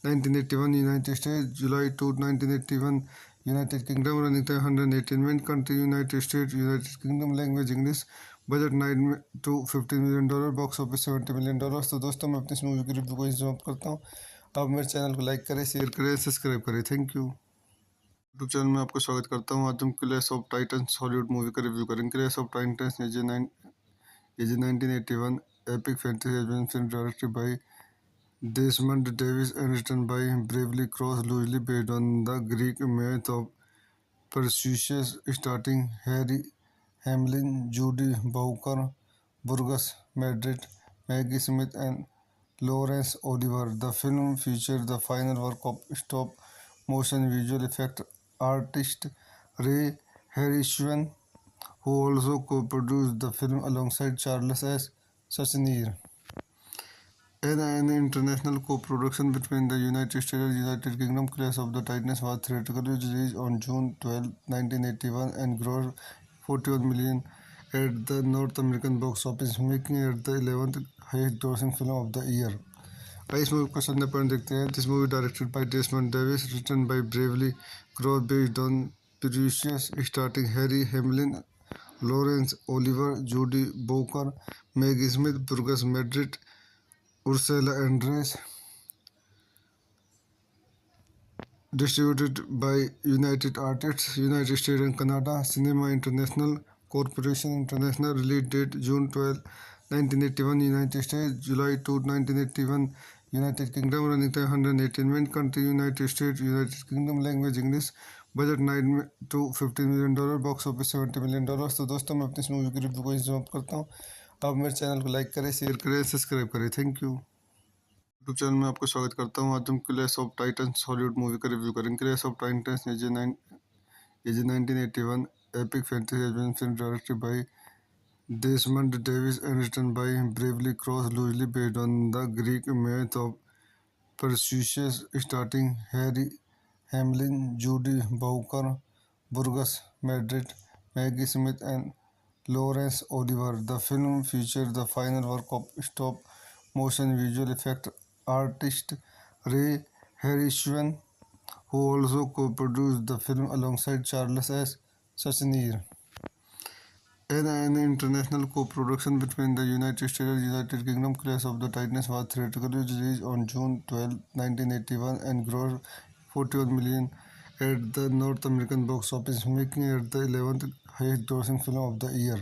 1981, United States, July 2, 1981, United Kingdom, running time 118 minutes, country United States, United Kingdom, language English, budget 9 to 15 million dollar, box office 70 million dollar. तो दोस्तों मैं अपनी इस movie की review को यहीं समाप्त करता हूँ। आप मेरे चैनल को लाइक करें, शेयर करें, सब्सक्राइब करें। Thank you. यूट्यूब चैनल में आपका स्वागत करता हूँ। आज हम Clash of Titans Hollywood movie का रिव्यू करेंगे। Clash of Titans is 1981 epic fantasy adventure film directed by Desmond Davis and written by Bravely Cross, loosely based on the Greek myth of Perseus, starring Harry Hamlin, Judy Bowker, Burgess Meredith, Maggie Smith, and Laurence Olivier. The film features the final work of stop-motion visual effect artist Ray Harryhausen, who also co-produced the film alongside Charles S. Schneer. An international co-production between the United States and United Kingdom, Clash of the Titans was theatrically released on June 12, 1981 and grossed 41 million at the North American box office, making it the 11th highest grossing film of the year. इस movie को संदर्भ पर देखते हैं। This movie directed by Desmond Davis, written by Beverley Cross, based on previous, starting Harry Hamlin, Laurence Olivier, Judi Bowker, Maggie Smith, Burgess Meredith, Ursula Andress. Distributed by United Artists, United States and Canada, Cinema International Corporation International, release date June 12, 1981, United States, July 2, 1981, United Kingdom, running time 118 minutes, country United States, United Kingdom, language English, budget 9 to 15 million dollar, box office 70 million dollar. तो दोस्तों मैं अपनी इस movie की review को यहीं समाप्त करता हूँ। आप मेरे चैनल को लाइक करें, शेयर करें, सब्सक्राइब करें। Thank you. यूट्यूब चैनल में आपको स्वागत करता हूँ। आज हम Clash of Titans Hollywood movie का रिव्यू करेंगे। Clash of Titans is 1981 epic fantasy adventure film directed by Desmond Davis and written by Bravely Cross, loosely based on the Greek myth of Perseus, starring Harry Hamlin, Judy Bowker, Burgess Meredith, Maggie Smith, and Laurence Olivier. The film features the final work of stop-motion visual effect artist Ray Harryhausen, who also co-produced the film alongside Charles S. Schneer. An international co-production between the United States and United Kingdom, Clash of the Titans was theatrically released on June 12, 1981 and grossed 41 million at the North American box office, making it the 11th highest grossing film of the year.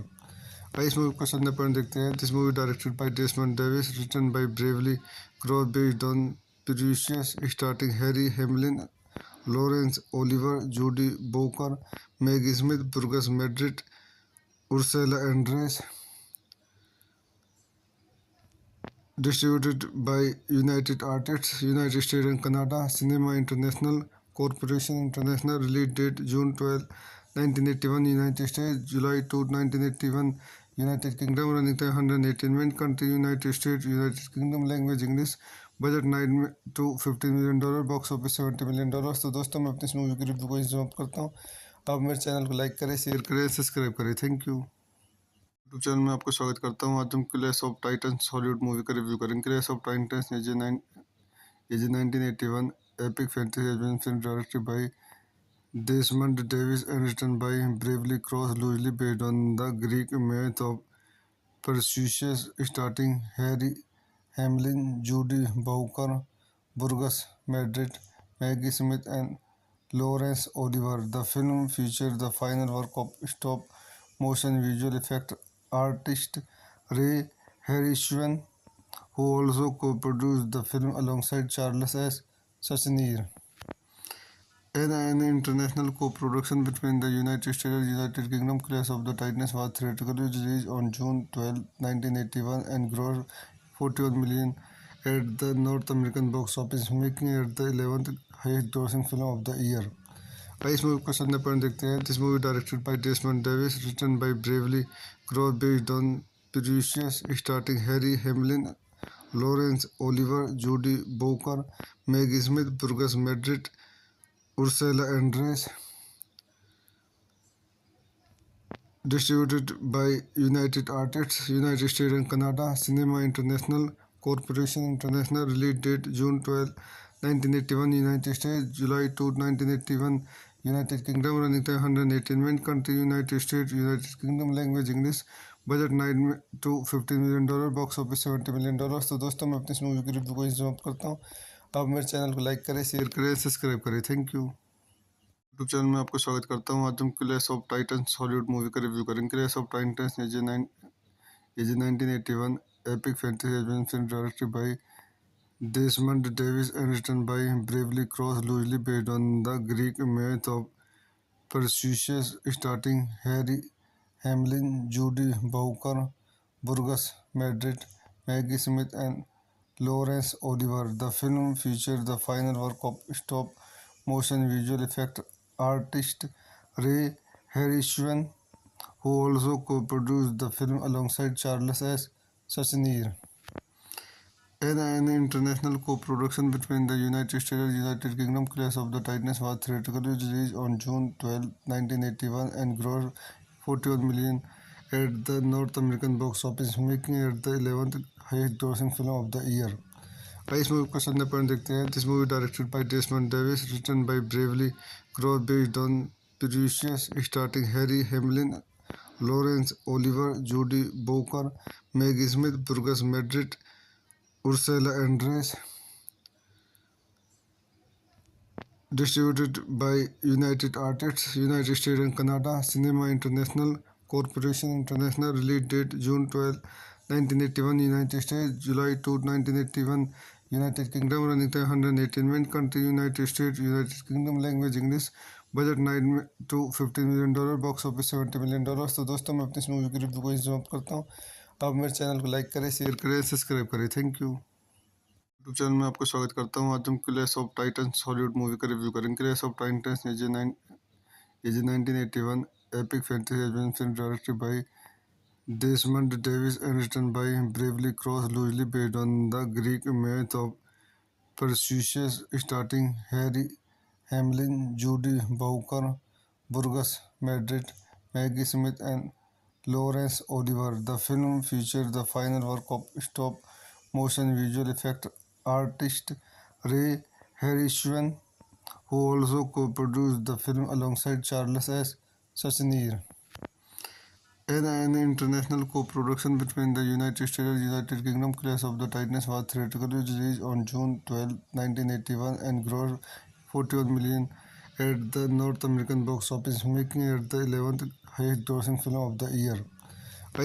इस movie का संदर्भ point देखते हैं। This movie directed by Desmond Davis, written by Beverley Cross, based on Perseus, starring Harry Hamlin, Laurence Olivier, Judy Bowker, Maggie Smith, Burgess Meredith, Ursula Andress. Distributed by United Artists, United States and Canada, Cinema International Corporation International, release date June 12, 1981, United States, July 2, 1981, United Kingdom, running time 118 minutes, country United States, United Kingdom, language English, budget 9 to 15 million dollar, box office 70 million dollar. तो दोस्तों मैं अपनी इस movie की review को समाप्त करता हूँ। आप मेरे चैनल को लाइक करें, शेयर करें, सब्सक्राइब करें। Thank you. यूट्यूब चैनल में आपको स्वागत करता हूँ। आज हम Clash of Titans Hollywood movie का रिव्यू करेंगे। Clash of Titans is 1981 epic fantasy adventure film directed by Desmond Davis and written by Bravely Cross, loosely based on the Greek myth of Perseus, starring Harry Hamlin, Judy Bowker, Burgess Meredith, Maggie Smith, and Laurence Olivier. The film features the final work of stop-motion visual effect artist Ray Harryhausen, who also co-produced the film alongside Charles S. Schneer. An international co-production between the United States and United Kingdom, Clash of the Titans was theatrically released on June 12, 1981 and grossed 41 million at the North American box office, making it the 11th highest grossing film of the year. इस movie का संदर्भ point देखते हैं। This movie directed by Desmond Davis, written by Beverley Cross, based on Perseus, starring Harry Hamlin, Laurence Olivier, Judy Bowker, Maggie Smith, Burgess Meredith, Ursula Andress. Distributed by United Artists, United States and Canada, Cinema International Corporation International, release date June 12, 1981, United States, July 2, 1981, United Kingdom, running time 118 minutes, country United States, United Kingdom, language English, budget 9 to 15 million dollar, box office 70 million dollar. तो दोस्तों मैं अपनी इस movie की review को समाप्त करता हूँ। आप मेरे चैनल को लाइक करें, शेयर करें, सब्सक्राइब करें। Thank you. यूट्यूब चैनल में आपको स्वागत करता हूँ। आज हम Clash of Titans Hollywood movie का रिव्यू करेंगे। Clash of Titans is 1981 epic fantasy adventure film directed by Desmond Davis and written by Bravely Cross, loosely based on the Greek myth of Perseus, starring Harry Hamlin, Judy Bowker, Burgess Meredith, Maggie Smith, and Laurence Olivier. The film features the final work of stop-motion visual effect artist Ray Harryhausen, who also co-produced the film alongside Charles S. Schneer. An international co-production between the United States and United Kingdom, Clash of the Titans was theatrically released on June 12, 1981 and grossed 41 million at the North American box office, making it the 11th highest grossing film of the year. इस movie का संदर्भ point देखते हैं। This movie directed by Desmond Davis, written by Beverley Cross, based on Perseus, starring Harry Hamlin, Laurence Olivier, Judy Bowker, Maggie Smith, Burgess Meredith, Ursula Andress. Distributed by United Artists, United States and Canada, Cinema International Corporation International, release date June 12, 1981, United States, July 2, 1981, United Kingdom, running time 118 minutes, country United States, United Kingdom, language English, budget 9 to 15 million dollar, box office 70 million dollar. तो दोस्तों मैं अपनी इस movie की review को समाप्त करता हूँ। आप मेरे चैनल को लाइक करें, शेयर करें, सब्सक्राइब करें। Thank you. यूट्यूब चैनल में आपको स्वागत करता हूँ। आज हम Clash of Titans Hollywood movie का रिव्यू करेंगे। Clash of Titans is 1981 epic fantasy adventure film directed by Desmond Davis and written by Bravely Cross, loosely based on the Greek myth of Perseus, starring Harry Hamlin, Judy Bowker, Burgess Meredith, Maggie Smith, and Laurence Olivier. The film features the final work of stop-motion visual effect artist Ray Harryhausen, who also co-produced the film alongside Charles S. Schneer. An international co-production between the United States and United Kingdom, Clash of the Titans was theatrically released on June 12, 1981 and grossed 41 million at the North American box office, making it the 11th highest grossing film of the year.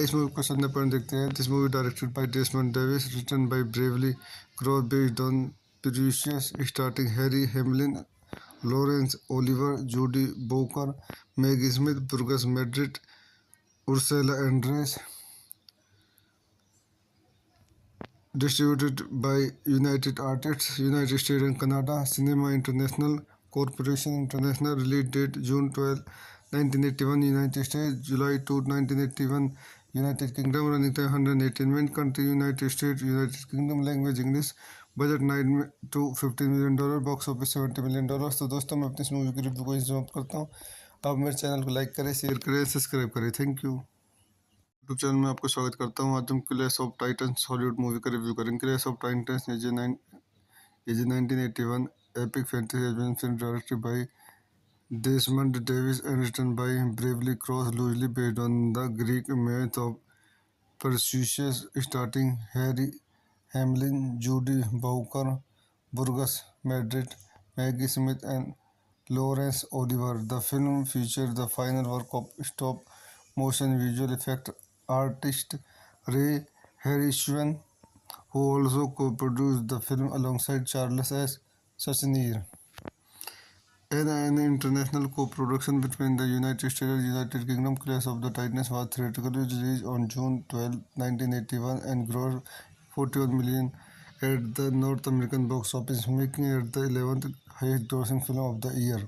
इस movie का संदर्भ point देखते हैं। This movie directed by Desmond Davis, written by Beverley Cross, based on Perseus, starring Harry Hamlin, Laurence Olivier, Judy Bowker, Maggie Smith, Burgess Meredith, Ursula Andress. Distributed by United Artists, United States and Canada. Cinema International Corporation International. Release date June 12, 1981 United States, July 2, 1981 United Kingdom. Running time 118 minutes. Country United States, United Kingdom. Language English. Budget 9 to 15 million dollar, box office 70 million dollar. तो दोस्तों, मैं अपनी इस movie की review को समाप्त करता हूँ। आप मेरे चैनल को लाइक करें, शेयर करें, सब्सक्राइब करें। Thank you. यूट्यूब चैनल में आपको स्वागत करता हूँ। आज हम Clash of Titans Hollywood movie का रिव्यू करेंगे। Clash of Titans is 1981 epic fantasy adventure film directed by Desmond Davis and written by Bravely Cross, loosely based on the Greek myth of Perseus, starring Harry Hamlin, Judy Bowker, Burgess Meredith, Maggie Smith, and Laurence Olivier. The film features the final work of stop-motion visual effect artist Ray Harryhausen, who also co-produced the film alongside Charles S. Schneer. An international co-production between the United States and United Kingdom, Clash of the Titans was theatrically released on June 12, 1981 and grossed 41 million at the North American box office, making it the 11th highest grossing film of the year.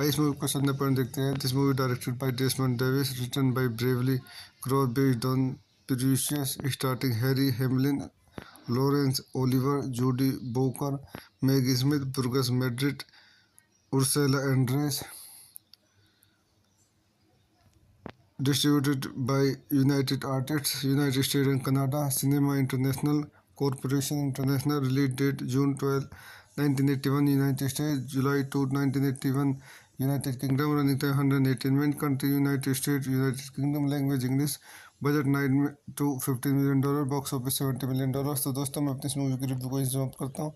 इस movie का संदर्भ point देखते हैं। This movie directed by Desmond Davis, written by Beverley Cross, based on Perseus, starring Harry Hamlin, Laurence Olivier, Judy Bowker, Maggie Smith, Burgess Meredith, Ursula Andress. Distributed by United Artists, United States and Canada. Cinema International Corporation International. Release date June 12, 1981 United States, July 2, 1981 United Kingdom. Running time 118 minutes. Country United States, United Kingdom. Language English. Budget 9 to 15 million dollar, box office 70 million dollar. तो दोस्तों, मैं अपनी इस movie की review को समाप्त करता हूँ।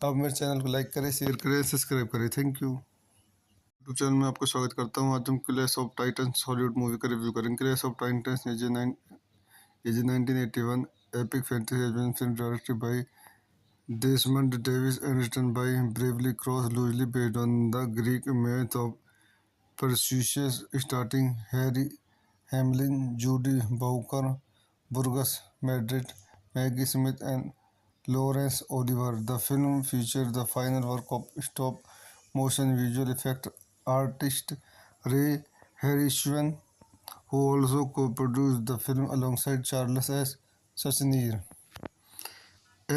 आप मेरे चैनल को लाइक करें, शेयर करें, सब्सक्राइब करें। Thank you. यूट्यूब चैनल में आपको स्वागत करता हूँ। आज हम Clash of Titans Hollywood movie का रिव्यू करेंगे। Clash of Titans is 1981 epic fantasy adventure film directed by Desmond Davis and written by Bravely Cross, loosely based on the Greek myth of Perseus, starring Harry Hamlin, Judy Bowker, Burgess Meredith, Maggie Smith, and Laurence Olivier. The film features the final work of stop-motion visual effect artist Ray Harryhausen, who also co-produced the film alongside Charles S. Schneer.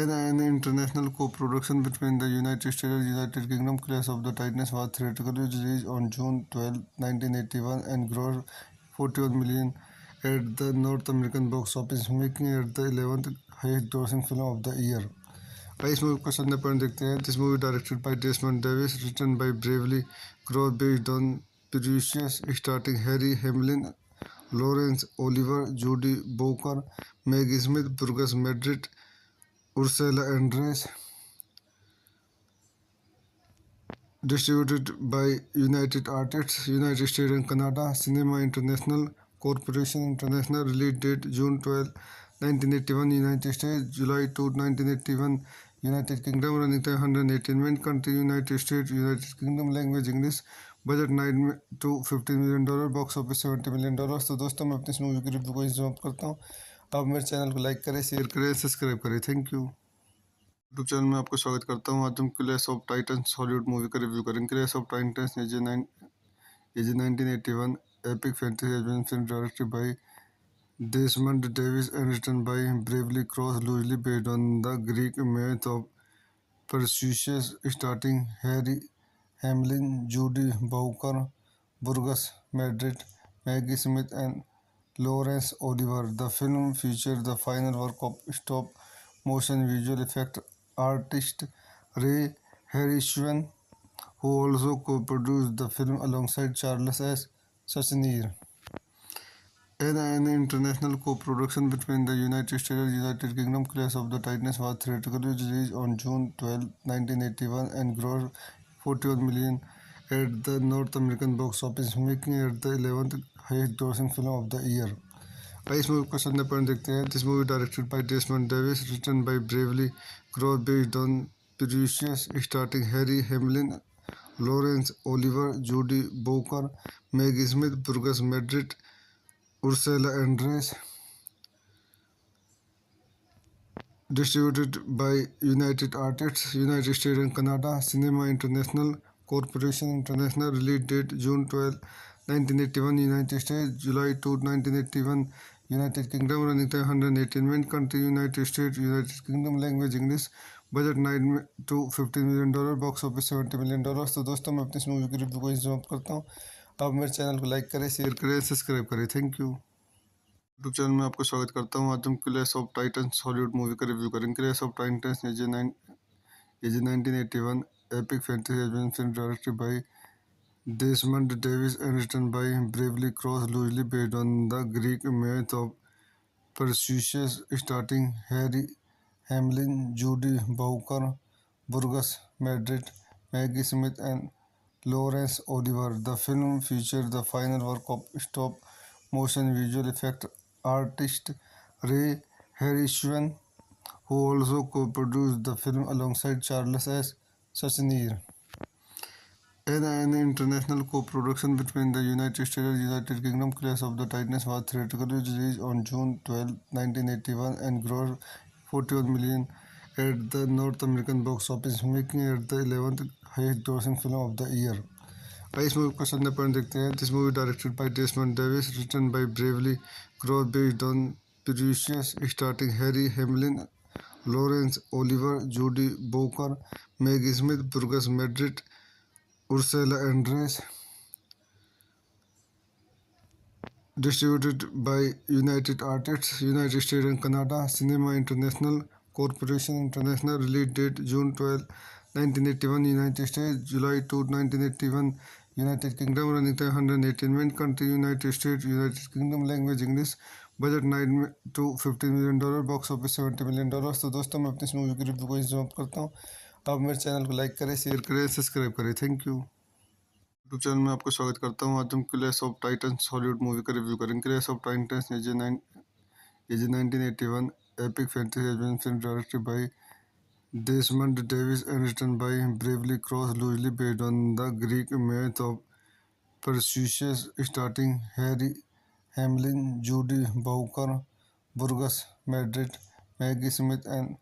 An international co-production between the United States and United Kingdom, Clash of the Titans was theatrically released on June 12, 1981 and grossed 41 million at the North American box office, making it the 11th highest grossing film of the year. इस movie का संदर्भ point देखते हैं। This movie directed by Desmond Davis, written by Beverley Cross, based on Perseus, starring Harry Hamlin, Laurence Olivier, Judy Bowker, Maggie Smith, Burgess Meredith, Ursula Andress. Distributed by United Artists, United States and Canada. Cinema International Corporation International. Release date June 12, 1981 United States, July 2, 1981 United Kingdom. Running time 118 minutes. Country United States, United Kingdom. Language English. Budget 9 to 15 million dollar, box office 70 million dollar. तो दोस्तों, मैं अपनी इस movie की review को समाप्त करता हूँ। आप मेरे चैनल को लाइक करें, शेयर करें, सब्सक्राइब करें। Thank you. यूट्यूब चैनल में आपको स्वागत करता हूँ। आज हम Clash of Titans Hollywood movie का रिव्यू करेंगे। Clash of Titans is 1981 epic fantasy adventure film directed by Desmond Davis and written by Bravely Cross, loosely based on the Greek myth of Perseus, starring Harry Hamlin, Judy Bowker, Burgess Madrid, Maggie Smith, and Laurence Oliver. The film featured the final work of stop-motion visual effect artist Ray Harryhausen, who also co-produced the film alongside Charles S. Schneer. An international co-production between the United States and United Kingdom, Clash of the Titans was theatrically released on June 12, 1981 and grossed 41 million at the North American box office, making it the 11th highest grossing film of the year. आइए इस movie को संदर्भ पर देखते हैं। This movie directed by Desmond Davis, written by Beverley Cross, based on Perseus, starring Harry Hamlin, Laurence Oliver, Judy Bowker, Maggie Smith, Burgess Madrid, Ursula Andress. Distributed by United Artists, United States and Canada, Cinema International Corporation International, release date June 12, 1981, United States, July 2, 1981, United Kingdom, running time 118 minutes, country United States, United Kingdom, language English, budget 9 to 15 million dollar, box office 70 million dollar. तो दोस्तों मैं अपनी इस movie की review को समाप्त करता हूँ। आप मेरे चैनल को लाइक करें, शेयर करें, सब्सक्राइब करें। Thank you. यूट्यूब चैनल में आपको स्वागत करता हूँ। आज हम Clash of Titans Hollywood movie का रिव्यू करेंगे। Clash of Titans is 1981 epic fantasy adventure film directed by Desmond Davis and written by Bravely Cross, loosely based on the Greek myth of Perseus, starring Harry Hamlin, Judy Bowker, Burgess Madrid, Maggie Smith, and Laurence Oliver. The film featured the final work of stop-motion visual effect artist Ray Harryhausen, who also co-produced the film alongside Charles S. Schneer. An international co-production between the United States and United Kingdom, Clash of the Titans was theatrically released on June 12, 1981 and grossed 41 million at the North American box office, making it the 11th highest grossing film of the year. आइए इस movie को संदर्भ पर देखते हैं। This movie directed by Desmond Davis, written by Beverley Cross, based on Perseus, starring Harry Hamlin, Laurence Oliver, Judy Bowker, Maggie Smith, Burgess Madrid, Ursula Andress. Distributed by United Artists, United States and Canada, Cinema International Corporation International, release date June 12, 1981, United States, July 2, 1981, United Kingdom, running time 118 minutes, country United States, United Kingdom, language English, budget 9 to 15 million dollar, box office 70 million dollar. तो दोस्तों मैं अपनी इस movie की review को समाप्त करता हूँ। आप मेरे चैनल को लाइक करें, शेयर करें, सब्सक्राइब करें। Thank you. यूट्यूब चैनल में आपको स्वागत करता हूँ। आज हम Clash of Titans Hollywood movie का रिव्यू करेंगे। Clash of Titans is 1981 epic fantasy adventure film directed by Desmond Davis and written by Bravely Cross, loosely based on the Greek myth of Perseus, starring Harry Hamlin, Judy Bowker, Burgess Madrid, Maggie Smith, and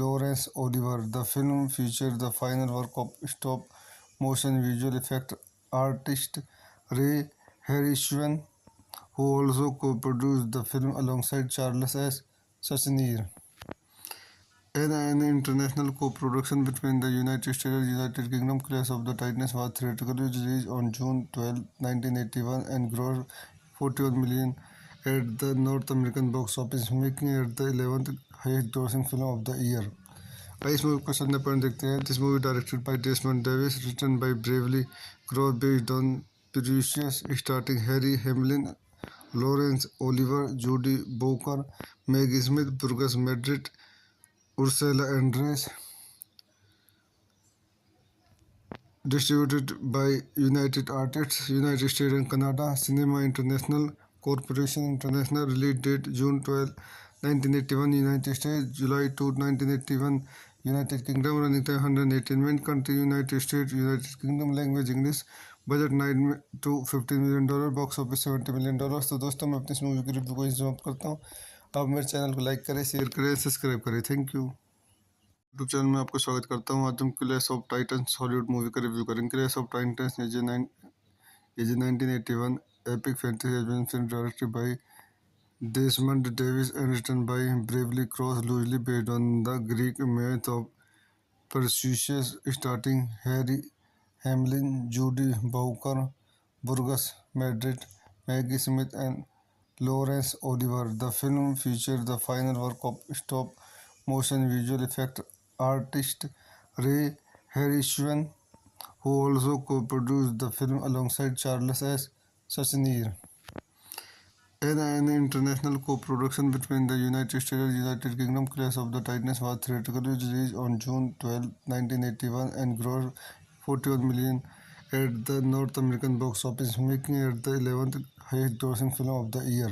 Laurence Oliver. The film featured the final work of stop-motion visual effect artist Ray Harryhausen, who also co-produced the film alongside Charles S. Schneer. An international co-production between the United States and United Kingdom, Clash of the Titans was theatrically released on June 12, 1981 and grossed 41 million at the North American box office, making it the 11th highest grossing film of the year. आइए इस movie को संदर्भ पर देखते हैं। This movie directed by Desmond Davis, written by Beverley Cross, based on Perseus, starring Harry Hamlin, Laurence Oliver, Judy Bowker, Maggie Smith, Burgess Madrid, Ursula Andress. Distributed by United Artists, United States and Canada, Cinema International Corporation International, release date June 12, 1981, United States, July 2, 1981, United Kingdom, running time 118 minutes, country United States, United Kingdom, language English, budget 9 to 15 million dollar, box office 70 million dollar. तो दोस्तों मैं अपनी इस movie की review को समाप्त करता हूँ। आप मेरे चैनल को लाइक करें, शेयर करें, सब्सक्राइब करें। Thank you. यूट्यूब चैनल में आपको स्वागत करता हूँ। आज हम Clash of Titans Hollywood movie का रिव्यू करेंगे। Clash of Titans is a 1981 epic fantasy adventure film directed by Desmond Davis and written by Bravely Cross, loosely based on the Greek myth of Perseus, starting Harry Hamlin, Judy Bowker, Burgess Madrid, Maggie Smith, and Laurence Oliver. The film features the final work of stop motion visual effect artist Ray Harryhausen, who also co-produced the film alongside Charles S. Schneer. An international co-production between the United States and United Kingdom, Clash of the Titans was theatrically released on June 12, 1981 and grossed 41 million at the North American box office, making it the 11th highest grossing film of the year.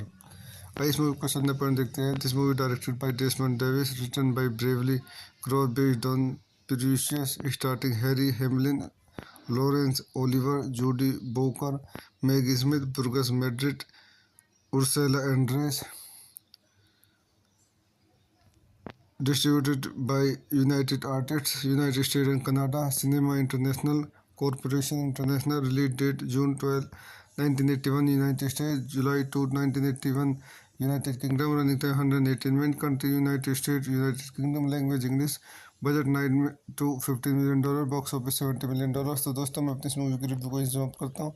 इस movie का संदर्भ पर देखते हैं। This movie directed by Desmond Davis, written by Beverley Cross, based on Perseus, starting Harry Hamlin, Laurence Oliver, Judy Bowker, Maggie Smith, Burgess Madrid, Ursula Andress. Distributed by United Artists, United States and Canada, Cinema International Corporation International, release date June 12, 1981, United States, July 2, 1981, United Kingdom, running time 118 minutes, country United States, United Kingdom, language English, budget 9 to $15 million, box office $70 million। तो दोस्तों मैं अपनी इस movie की review को समाप्त करता हूँ।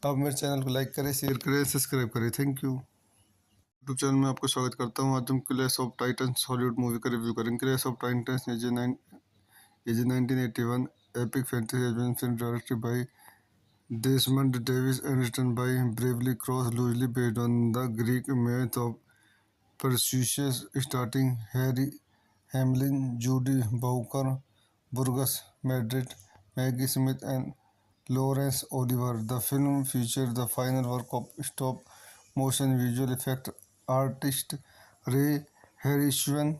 आप मेरे चैनल को लाइक करें, शेयर करें, सब्सक्राइब करें। Thank you. यूट्यूब चैनल में आपको स्वागत करता हूँ। आज हम Clash of Titans Hollywood movie का रिव्यू करेंगे। Clash of Titans is a 1981 epic fantasy adventure film directed by Desmond Davis and written by Bravely Cross, loosely based on the Greek myth of Perseus, starting Harry Hamlin, Judy Bowker, Burgess Madrid, Maggie Smith, and Laurence Oliver. The film features the final work of stop motion visual effect artist Ray Harryhausen,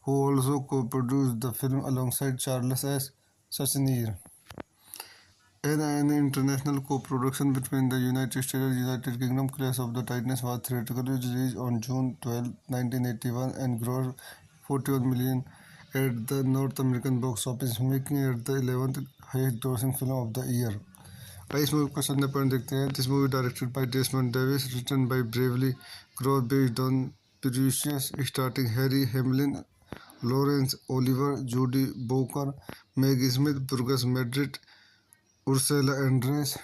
who also co-produced the film alongside Charles S. Schneer. An international co-production between the United States and United Kingdom, Clash of the Titans was theatrically released on June 12, 1981 and grossed 41 million at the North American box office, making it the 11th highest grossing film of the year. इस movie का संदर्भ पर देखते हैं। This movie directed by Desmond Davis, written by Beverley Cross, based on Perseus, starting Harry Hamlin, Laurence Oliver, Judy Bowker, Maggie Smith, Burgess Madrid, Ursula Andress.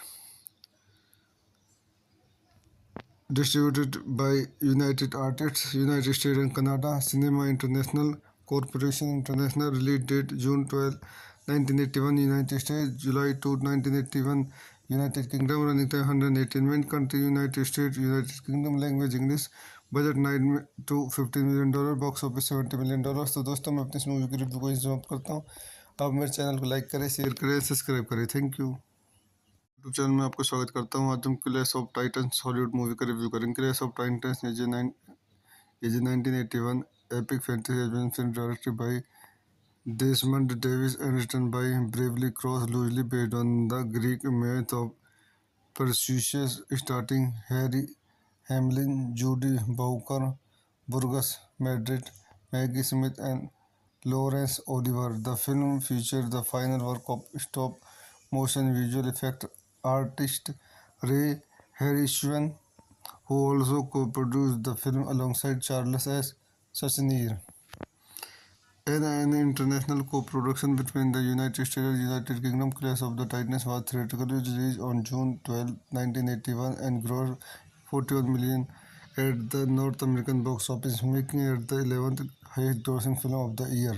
Distributed by United Artists, United States and Canada, Cinema International Corporation International, release date June 12, 1981, United States, July 2, 1981, United Kingdom, running time 118 minutes, country United States, United Kingdom, language English, budget 9 to $15 million, box office $70 million। तो दोस्तों मैं अपनी इस movie की review को समाप्त करता हूँ। आप मेरे चैनल को लाइक करें, शेयर करें, सब्सक्राइब करें। Thank you. यूट्यूब चैनल में आपको स्वागत करता हूँ। आज हम Clash of Titans Hollywood movie का रिव्यू करेंगे। Clash of Titans is a 1981 epic fantasy adventure film directed by Desmond Davis and written by Bravely Cross, loosely based on the Greek myth of Perseus, starting Harry Hamlin, Judy Bowker, Burgess Madrid, Maggie Smith, and Laurence Oliver. The film features the final work of stop motion visual effect artist Ray Harryhausen, who also co-produced the film alongside Charles S. Schneer. An international co-production between the United States and United Kingdom, Clash of the Titans was theatrically released on June 12, 1981 and grossed 41 million at the North American box office, making it the 11th highest grossing film of the year.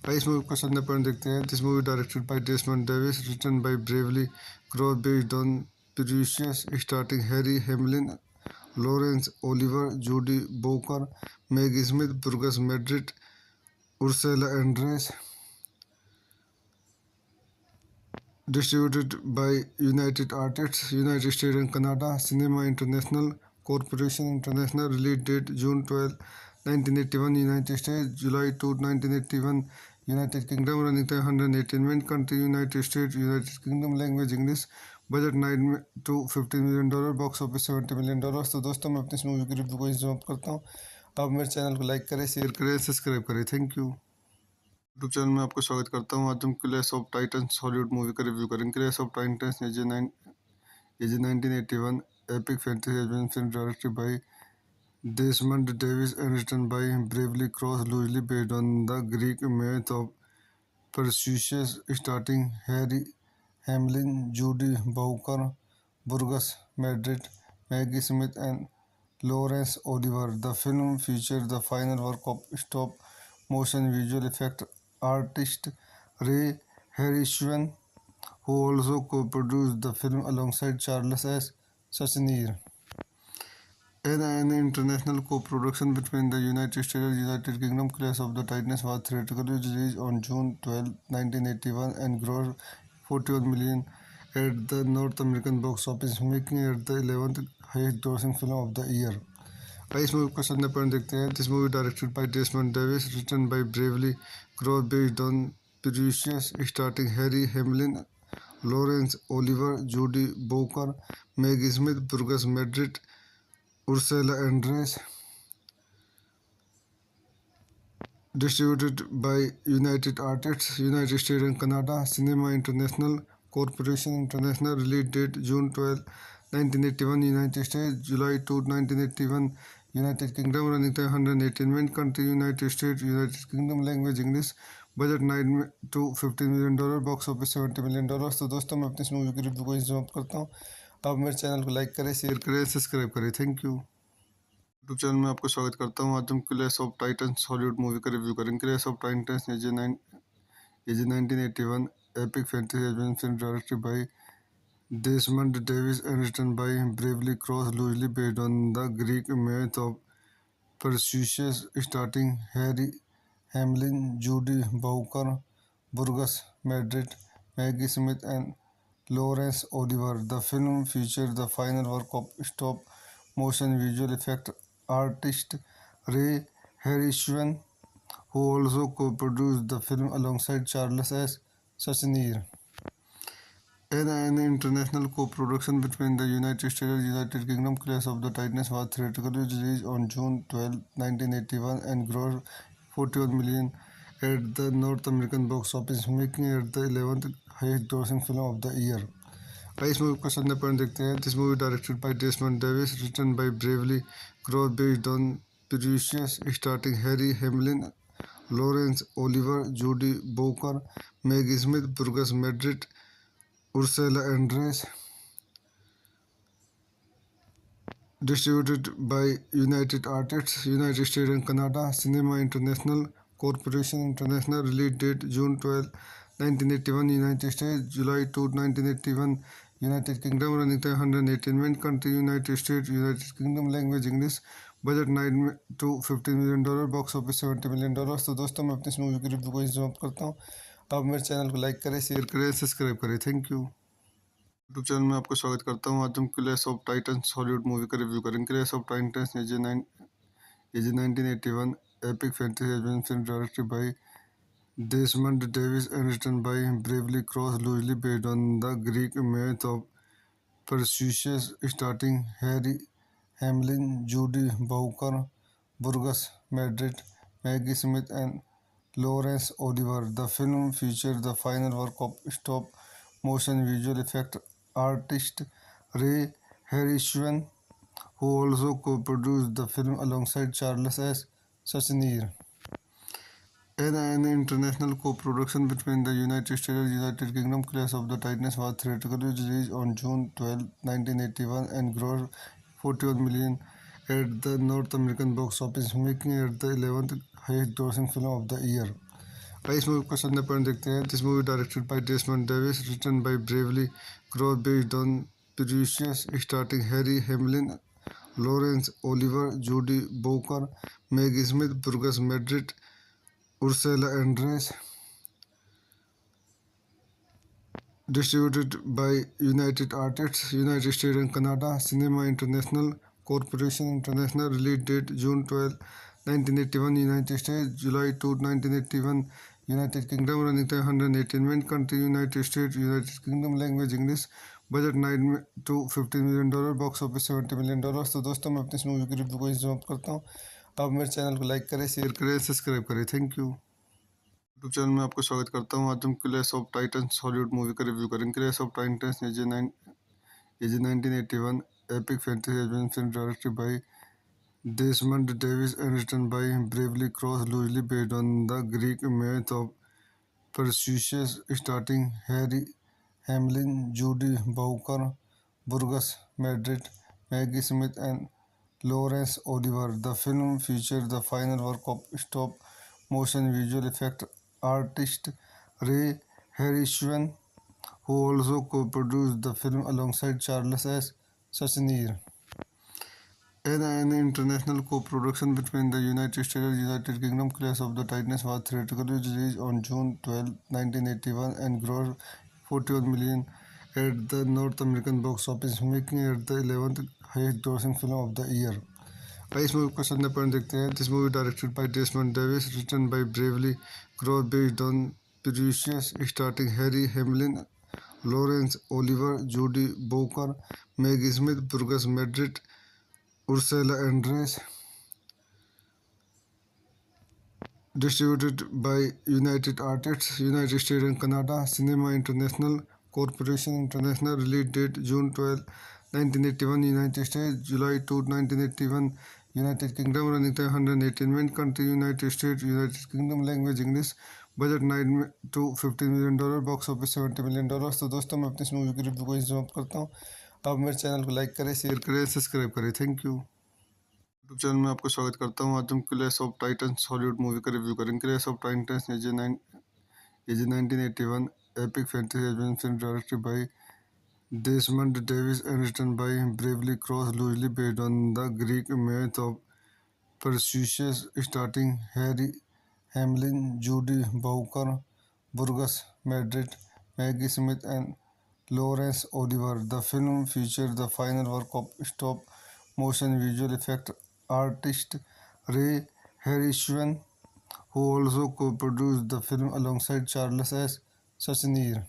इस movie का संदर्भ पर देखते हैं। This movie directed by Desmond Davis, written by Beverley Cross, based on Perseus, starting Harry Hamlin, Laurence Oliver, Judy Bowker, Maggie Smith, Burgess Madrid, Ursula Andress. Distributed by United Artists, United States and Canada, Cinema International Corporation International, release date June 12, 1981, United States, July 2, 1981, United Kingdom, running time 118 minutes, country United States, United Kingdom, language English, budget 9 to $15 million, box office $70 million। तो दोस्तों मैं अपनी इस movie की review को समाप्त करता हूँ। आप मेरे चैनल को लाइक करें, शेयर करें, सब्सक्राइब करें। Thank you. यूट्यूब चैनल में आपका स्वागत करता हूँ। आज हम Clash of Titans Hollywood movie का रिव्यू करेंगे। Clash of Titans is a 1981 epic fantasy adventure film directed by Desmond Davis and written by Bravely Cross, loosely based on the Greek myth of Perseus, starring Harry Hamlin, Judy Bowker, Burgess Madrid, Maggie Smith, and Laurence Oliver. The film features the final work of stop-motion visual effect artist Ray Harryhausen, who also co-produced the film alongside Charles S. Schneer. An international co-production between the United States and United Kingdom, Clash of the Titans was theatrically released on June 12, 1981 and grossed 41 million at the North American box office, making it the 11th highest grossing film of the year. इस movie का संदर्भ पर देखते हैं। This movie directed by Desmond Davis, written by Beverley Cross, based on Perseus, starring Harry Hamlin, Laurence Oliver, Judy Bowker, Maggie Smith, Burgess Madrid, Ursula Andress. Distributed by United Artists, United States and Canada, Cinema International Corporation International, release date June 12, 1981, United States, July 2, 1981, United Kingdom, running time 118 minutes, country United States, United Kingdom, language English, budget 9 to $15 million, box office $70 million। तो दोस्तों मैं अपनी इस movie की review को यहीं समाप्त करता हूँ। आप मेरे चैनल को लाइक करें, शेयर करें, सब्सक्राइब करें। Thank you. यूट्यूब चैनल में आपका स्वागत करता हूँ। आज हम Clash of Titans Hollywood movie का रिव्यू करेंगे। Clash of Titans is a 1981 epic fantasy adventure film directed by Desmond Davis and written by Bravely Cross, loosely based on the Greek myth of Perseus, starring Harry Hamlin, Judy Bowker, Burgess Madrid, Maggie Smith, and Laurence Oliver. The film features the final work of stop-motion visual effect artist Ray Harryhausen, who also co-produced the film alongside Charles S. Schneer. An international co-production between the United States and United Kingdom, Clash of the Titans was theatrically released on June 12, 1981 and grossed 41 million at the North American box office, making it the 11th highest grossing film of the year. इस movie का संदर्भ पर देखते हैं। This movie directed by Desmond Davis, written by Beverley Cross, based on Perseus, starring Harry Hamlin, Laurence Oliver, Judy Bowker, Maggie Smith, Burgess Madrid, Ursula Andress. Distributed by United Artists, United States and Canada, Cinema International Corporation International, release date June 12, 1981, United States, July 2, 1981, United Kingdom, running time 118 minutes, country United States, United Kingdom, language English, budget 9 to $15 million, box office $70 million। तो दोस्तों मैं अपनी इस movie की review को यहीं समाप्त करता हूँ। आप मेरे चैनल को लाइक करें, शेयर करें, सब्सक्राइब करें। Thank you. यूट्यूब चैनल में आपका स्वागत करता हूँ। आज हम Clash of Titans Hollywood movie का रिव्यू करेंगे। Clash of Titans is a 1981 epic fantasy adventure film directed by Desmond Davis and written by Bravely Cross, loosely based on the Greek myth of Perseus, starring Harry Hamlin, Judy Bowker, Burgess Madrid, Maggie Smith, and Laurence Oliver. The film features the final work of stop-motion visual effect artist Ray Harryhausen, who also co-produced the film alongside Charles S. Schneer. An international co-production between the United States and United Kingdom, Clash of the Titans was theatrically released on June 12, 1981 and grossed 41 million at the North American box office, making it the 11th highest grossing film of the year. इस movie का संदर्भ पर देखते हैं। This movie directed by Desmond Davis, written by Beverley Cross, based on Perseus, starring Harry Hamlin, Laurence Oliver, Judy Bowker, Maggie Smith, Burgess Madrid, Ursula Andress. Distributed by United Artists, United States and Canada, Cinema International Corporation International, release date June 12, 1981, United States, July 2, 1981, United Kingdom, running time 118 minutes, country United States, United Kingdom, language English, budget 9 to $15 million, box office $70 million। तो दोस्तों मैं अपनी इस movie की review को यहीं समाप्त करता हूँ। आप मेरे चैनल को लाइक करें, शेयर करें, सब्सक्राइब करें। Thank you. यूट्यूब चैनल में आपको स्वागत करता हूँ। आज हम Clash of Titans Hollywood movie का रिव्यू करेंगे। Clash of Titans is 1981 epic fantasy adventure film directed by Desmond Davis and written by Bravely Cross, loosely based on the Greek myth of Perseus, starring Harry Hamlin, Judy Bowker, Burgess Madrid, Maggie Smith, and Laurence Oliver. The film features the final work of stop-motion visual effect artist Ray Harryhausen, who also co-produced the film alongside Charles S. Schneer. An international co-production between the United States and United Kingdom, Clash of the Titans was theatrically released on June 12, 1981 and grossed 41 million at the North American box office, making it the 11th highest grossing film of the year. आइए इस movie को संदर्भ पर देखते हैं। This movie directed by Desmond Davis, written by Beverley Cross, based on previous, starting Harry Hamlin, Laurence Olivier, Judi Bowker, Maggie Smith, Burgess Meredith, Ursula Andress. Distributed by United Artists, United States and Canada, Cinema International Corporation International, release date June 12, 1981, United States, July 2, 1981, United Kingdom, running time 118 minutes, country United States, United Kingdom, language English, budget 9 to $15 million, box office $70 million। तो दोस्तों मैं अपनी इस movie की review को यहीं समाप्त करता हूँ। आप मेरे चैनल को लाइक करें, शेयर करें, सब्सक्राइब करें। Thank you. यूट्यूब चैनल में आपको स्वागत करता हूँ। आज हम Clash of Titans Hollywood movie का रिव्यू करेंगे। Clash of Titans is 1981 epic fantasy adventure film directed by Desmond Davis and written by Bravely Cross, loosely based on the Greek myth of Perseus, starring Harry Hamlin, Judy Bowker, Burgess Madrid, Maggie Smith, and Laurence Oliver. The film features the final work of stop-motion visual effect artist Ray Harryhausen, who also co-produced the film alongside Charles S. Schneer.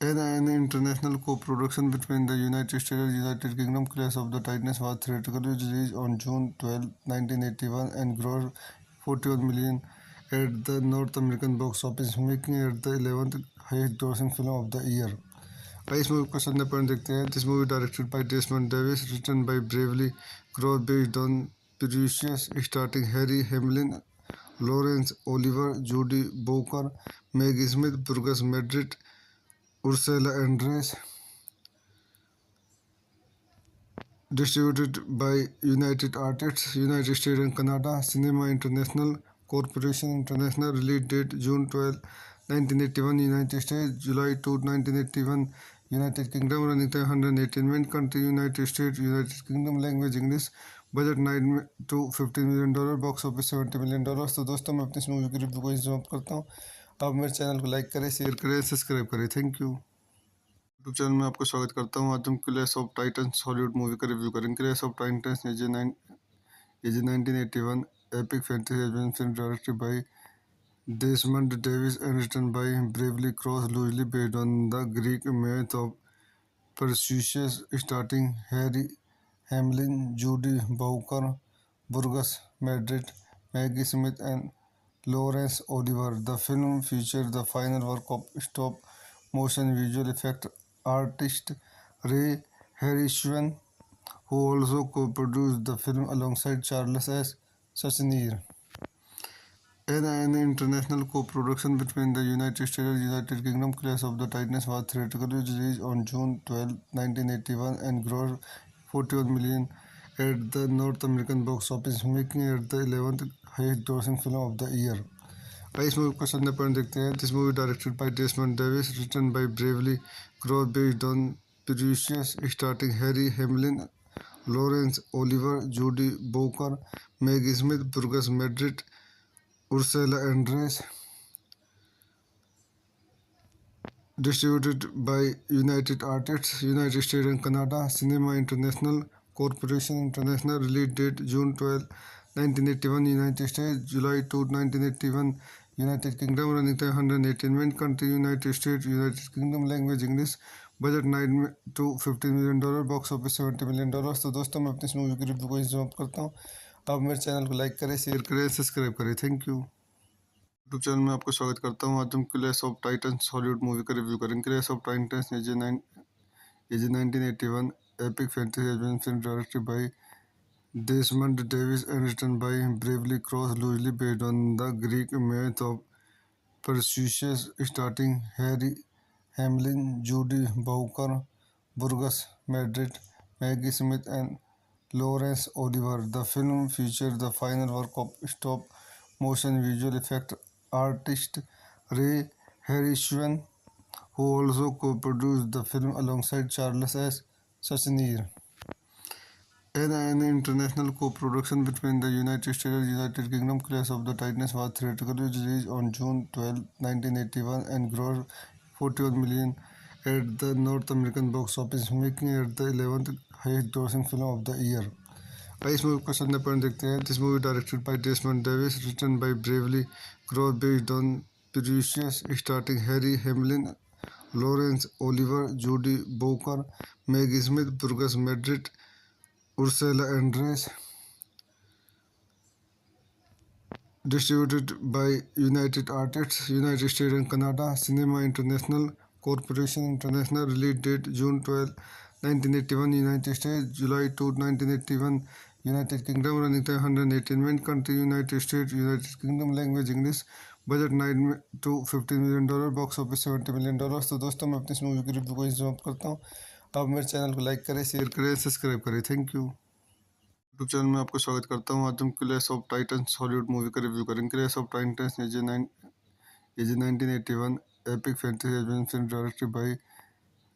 An international co-production between the United States and United Kingdom, Clash of the Titans was theatrically released on June 12, 1981 and grossed 41 million at the North American box office, making it the 11th highest grossing film of the year. आइए इस movie को संदर्भ पर देखते हैं। This movie directed by Desmond Davis, written by Beverley Cross, based on previous, starting Harry Hamlin, Laurence Olivier, Judi Bowker, Maggie Smith, Burgess Meredith, Ursula Andress. Distributed by United Artists, United States and Canada, Cinema International Corporation International, release date June 12, 1981, United States, July 2, 1981, United Kingdom, running time 118 minutes, country United States, United Kingdom, language English, budget 9 to $15 million, box office $70 million। तो दोस्तों मैं अपनी इस movie की review को यहीं समाप्त करता हूँ। आप मेरे चैनल को लाइक करें, शेयर करें, सब्सक्राइब करें। Thank you. यूट्यूब चैनल में आपको स्वागत करता हूँ। आज हम Clash of Titans Hollywood movie का रिव्यू करेंगे। Clash of Titans is 1981 epic fantasy adventure film directed by Desmond Davis and written by Bravely Cross, loosely based on the Greek myth of Perseus, starring Harry Hamlin, Judy Bowker, Burgess Madrid, Maggie Smith, and Laurence Oliver. The film features the final work of stop-motion visual effect artist Ray Harryhausen, who also co-produced the film alongside Charles S. Schneer. An international co-production between the United States and United Kingdom, Clash of the Titans was theatrically released on June 12, 1981 and grossed 41 million at the North American box office, making it the 11th highest grossing film of the year. आइए इस movie को संदर्भ पर देखते हैं। This movie directed by Desmond Davis, written by Beverley Cross, based on previous, starting Harry Hamlin, Laurence Olivier, Judi Bowker, Maggie Smith, Burgess Meredith, Ursula Andress. Distributed by United Artists, United States and Canada, Cinema International Corporation International, release date June 12, 1981, United States, July 2, 1981, United Kingdom, running time 118 minutes, country United States, United Kingdom, language English, budget 9 to $15 million, box office $70 million। तो दोस्तों मैं अपनी इस movie की review को यहीं समाप्त करता हूँ। आप मेरे चैनल को लाइक करें, शेयर करें, सब्सक्राइब करें। Thank you. यूट्यूब चैनल में आपको स्वागत करता हूँ। आज हम Clash of Titans Hollywood movie का रिव्यू करेंगे। Clash of Titans is 1981 epic fantasy adventure film directed by Desmond Davis and written by Bravely Cross, loosely based on the Greek myth of Perseus, starting Harry Hamlin, Judy Bowker, Burgess Madrid, Maggie Smith, and Laurence Oliver. The film features the final work of stop-motion visual effect artist Ray Harryhausen, who also co-produced the film alongside Charles S. Schneer. An international co-production between the United States and United Kingdom, Clash of the Titans was theatrically released on June 12, 1981 and grossed 41 million at the North American box office, making it the 11th highest grossing film of the year. आइए इस movie का संदर्भ point देखते हैं। This movie directed by Desmond Davis, written by Beverley Cross, based on previous starting Harry Hamlin, Laurence Olivier, Judi Bowker, Maggie Smith, Burgess Meredith, Ursula Andress. Distributed by United Artists, United States and Canada, Cinema International Corporation International, release date June 12, 1981, United States, July 2, 1981, United Kingdom, running time 118 minutes, country United States, United Kingdom, language English, budget 9 to $15 million, box office $70 million. तो दोस्तों मैं अपनी इस movie की review को यहीं समाप्त करता हूँ। आप मेरे चैनल को लाइक करें, शेयर करें, सब्सक्राइब करें। Thank you. यूट्यूब चैनल में आपको स्वागत करता हूँ। आज हम Clash of Titans Hollywood movie का रिव्यू करेंगे। Clash of Titans is 1981 epic fantasy adventure film directed by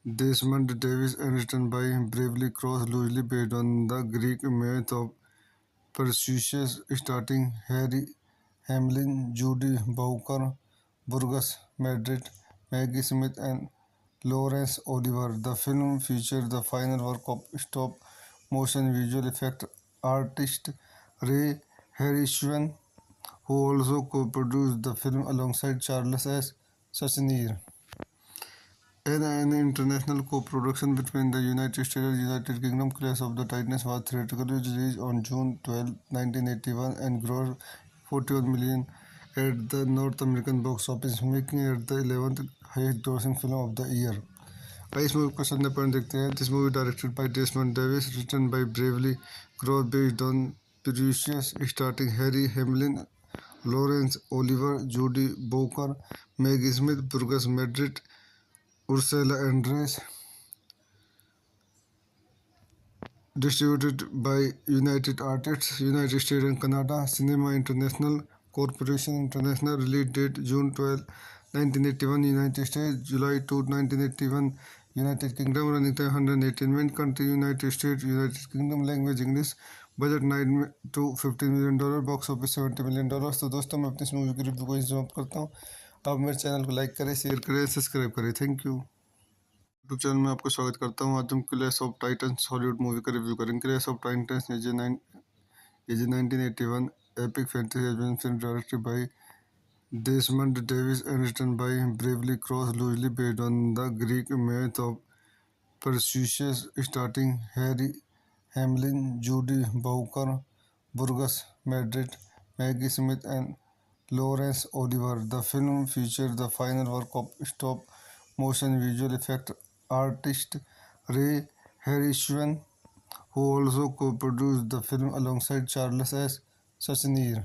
Desmond Davis and written by Bravely Cross, loosely based on the Greek myth of Perseus, starring Harry Hamlin, Judy Bowker, Burgess Madrid, Maggie Smith, and Laurence Oliver. The film features the final work of stop-motion visual effect artist Ray Harryhausen, who also co-produced the film alongside Charles S. Schneer. An international co-production between the United States and United Kingdom, Clash of the Titans was theatrically released on June 12, 1981 and grossed 41 million at the North American box office, making it the 11th highest grossing film of the year. आइए इस movie का संदर्भ point देखते हैं। This movie directed by Desmond Davis, written by Beverley Cross, based on previous starting Harry Hamlin, Laurence Olivier, Judi Bowker, Maggie Smith, Burgess Meredith, Ursula Andress. Distributed by United Artists, United States and Canada, Cinema International Corporation International, release date June 12, 1981, United States, July 2, 1981, United Kingdom, running time 118 minutes, country United States, United Kingdom, language English, budget 9 to $15 million, box office $70 million. तो दोस्तों मैं अपनी इस movie की review को यहीं समाप्त करता हूँ। आप मेरे चैनल को लाइक करें, शेयर करें, सब्सक्राइब करें। Thank you. यूट्यूब चैनल में आपको स्वागत करता हूँ। आज हम Clash of Titans Hollywood movie का रिव्यू करेंगे। Clash of Titans is 1981 epic fantasy adventure film directed by Desmond Davis and written by Bravely Cross, loosely based on the Greek myth of Perseus, starring Harry Hamlin, Judy Bowker, Burgess Madrid, Maggie Smith, and Laurence Oliver. The film features the final work of stop-motion visual effect artist Ray Harryhausen, who also co-produced the film alongside Charles S. Schneer.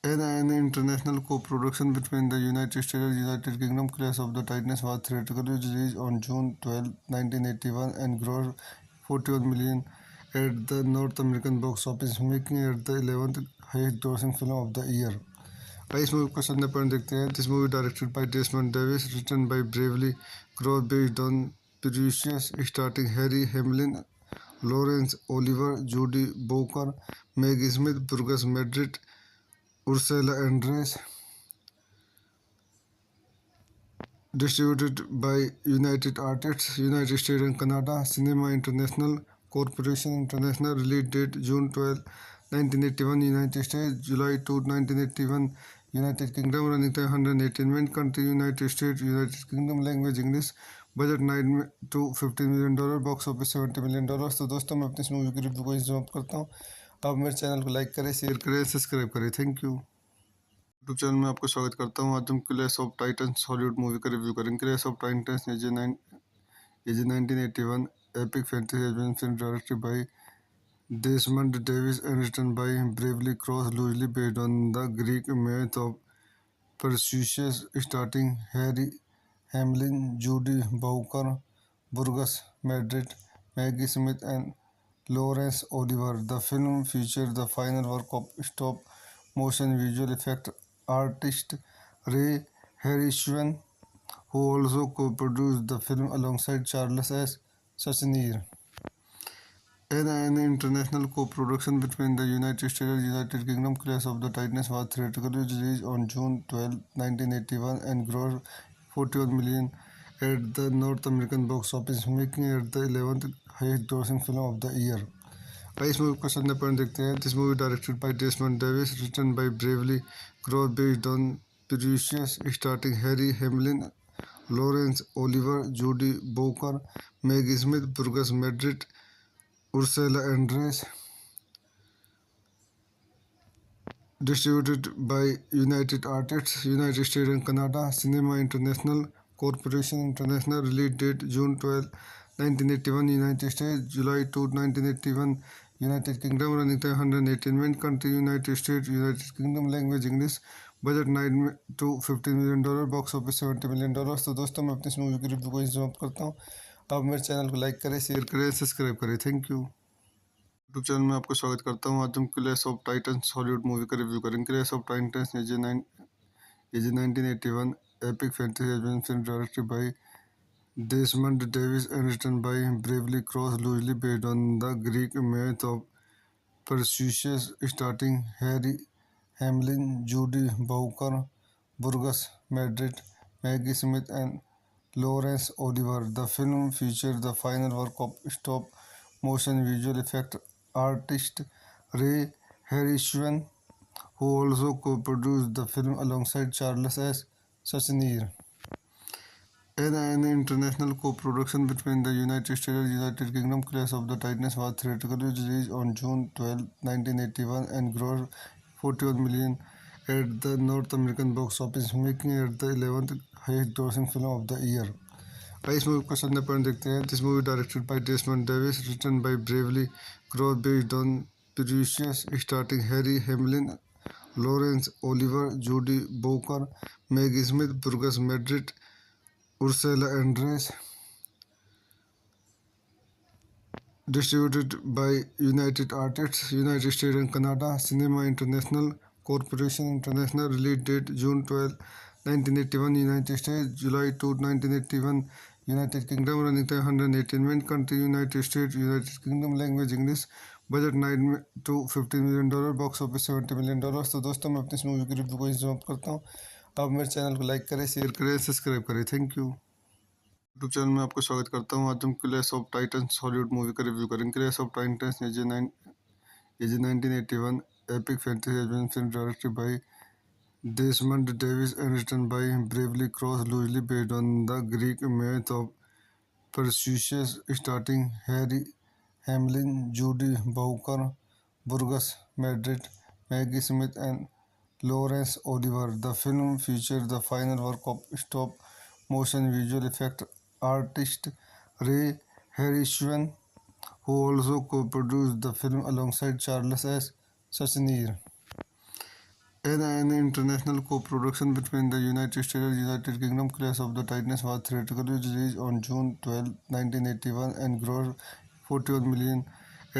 An international co-production between the United States and United Kingdom, Clash of the Titans was theatrically released on June 12, 1981 and grossed 41 million at the North American box office, making it the 11th highest grossing film of the year. आइए इस movie का संदर्भ point देखते हैं। This movie directed by Desmond Davis, written by Beverley Cross, based on previous starting Harry Hamlin, Laurence Olivier, Judi Bowker, Maggie Smith, Burgess Meredith, Ursula Andress. Distributed by United Artists, United States and Canada, Cinema International Corporation International, release date June 12, 1981, United States, July 2, 1981, United Kingdom, running time 118 minutes, country United States, United Kingdom, language English, budget 9 to $15 million, box office $70 million. तो दोस्तों मैं अपनी इस movie की review को यहीं समाप्त करता हूँ। आप मेरे चैनल को लाइक करें, शेयर करें, सब्सक्राइब करें। Thank you. यूट्यूब चैनल में आपको स्वागत करता हूँ। आज हम Clash of Titans Hollywood movie का रिव्यू करेंगे। Clash of Titans is a 1981 epic fantasy adventure film directed by Desmond Davis and written by Bravely Cross, loosely based on the Greek myth of Perseus, starring Harry Hamlin, Judy Bowker, Burgess Madrid, Maggie Smith, and Laurence Oliver. The film features the final work of stop-motion visual effect artist Ray Harryhausen, who also co-produced the film alongside Charles S. Schneer. An international co-production between the United States and United Kingdom, Clash of the Titans was theatrically released on June 12, 1981 and grossed 41 million at the North American box office, making it the 11th highest grossing film of the year. इस movie को संदर्भ पर देखते हैं। This movie directed by Desmond Davis, written by Beverley Cross, based on previous, starting Harry Hamlin, Laurence Olivier, Judi Bowker, Maggie Smith, Burgess Meredith, Ursula Andress. Distributed by United Artists, United States and Canada, Cinema International Corporation International, release date June 12, 1981, United States, July 2, 1981, United Kingdom, running time 118 minutes, country United States, United Kingdom, language English, budget 9 to 15 million dollar, box office 70 million dollar. तो दोस्तों मैं अपनी इस movie की review को यहीं समाप्त करता हूँ। आप मेरे चैनल को लाइक करें, शेयर करें, सब्सक्राइब करें। Thank you. यूट्यूब चैनल में आपको स्वागत करता हूँ। आज हम Clash of Titans Hollywood movie का रिव्यू करेंगे। Clash of Titans is a 1981 epic fantasy adventure film directed by Desmond Davis and written by Bravely Cross, loosely based on the Greek myth of Perseus, starring Harry Hamlin, Judy Bowker, Burgess Madrid, Maggie Smith, and Laurence Oliver. The film features the final work of stop-motion visual effect artist Ray Harryhausen, who also co-produced the film alongside Charles S. Schneer. An international co-production between the United States and United Kingdom, Clash of the Titans was theatrically released on June 12, 1981 and grossed 41 million at the North American box office, making it the 11th highest grossing film of the year. इस movie को संदर्भ पर देखते हैं। This movie directed by Desmond Davis, written by Beverley Cross, based on previous, starting Harry Hamlin, Laurence Olivier, Judi Bowker, Maggie Smith, Burgess Meredith, Ursula Andress. Distributed by United Artists, United States and Canada, Cinema International Corporation International, release date June 12, 1981, United States, July 2, 1981, United Kingdom, running time 118 minutes, country United States, United Kingdom, language English, budget 9 to 15 million dollar, box office 70 million dollar. तो दोस्तों मैं अपनी इस movie की review को यहीं समाप्त करता हूँ। आप मेरे चैनल को लाइक करें, शेयर करें, सब्सक्राइब करें। Thank you. यूट्यूब चैनल में आपको स्वागत करता हूँ। आज हम Clash of Titans Hollywood movie का रिव्यू करेंगे। Clash of Titans is a 1981 epic fantasy adventure film directed by Desmond Davis and written by Bravely Cross, loosely based on the Greek myth of Perseus, starring Harry Hamlin, Judy Bowker, Burgess Madrid, Maggie Smith, and Laurence Oliver. The film features the final work of stop-motion visual effect artist Ray Harryhausen, who also co-produced the film alongside Charles S. Schneer. An international co-production between the United States and United Kingdom, Clash of the Titans was theatrically released on June 12, 1981 and grossed 41 million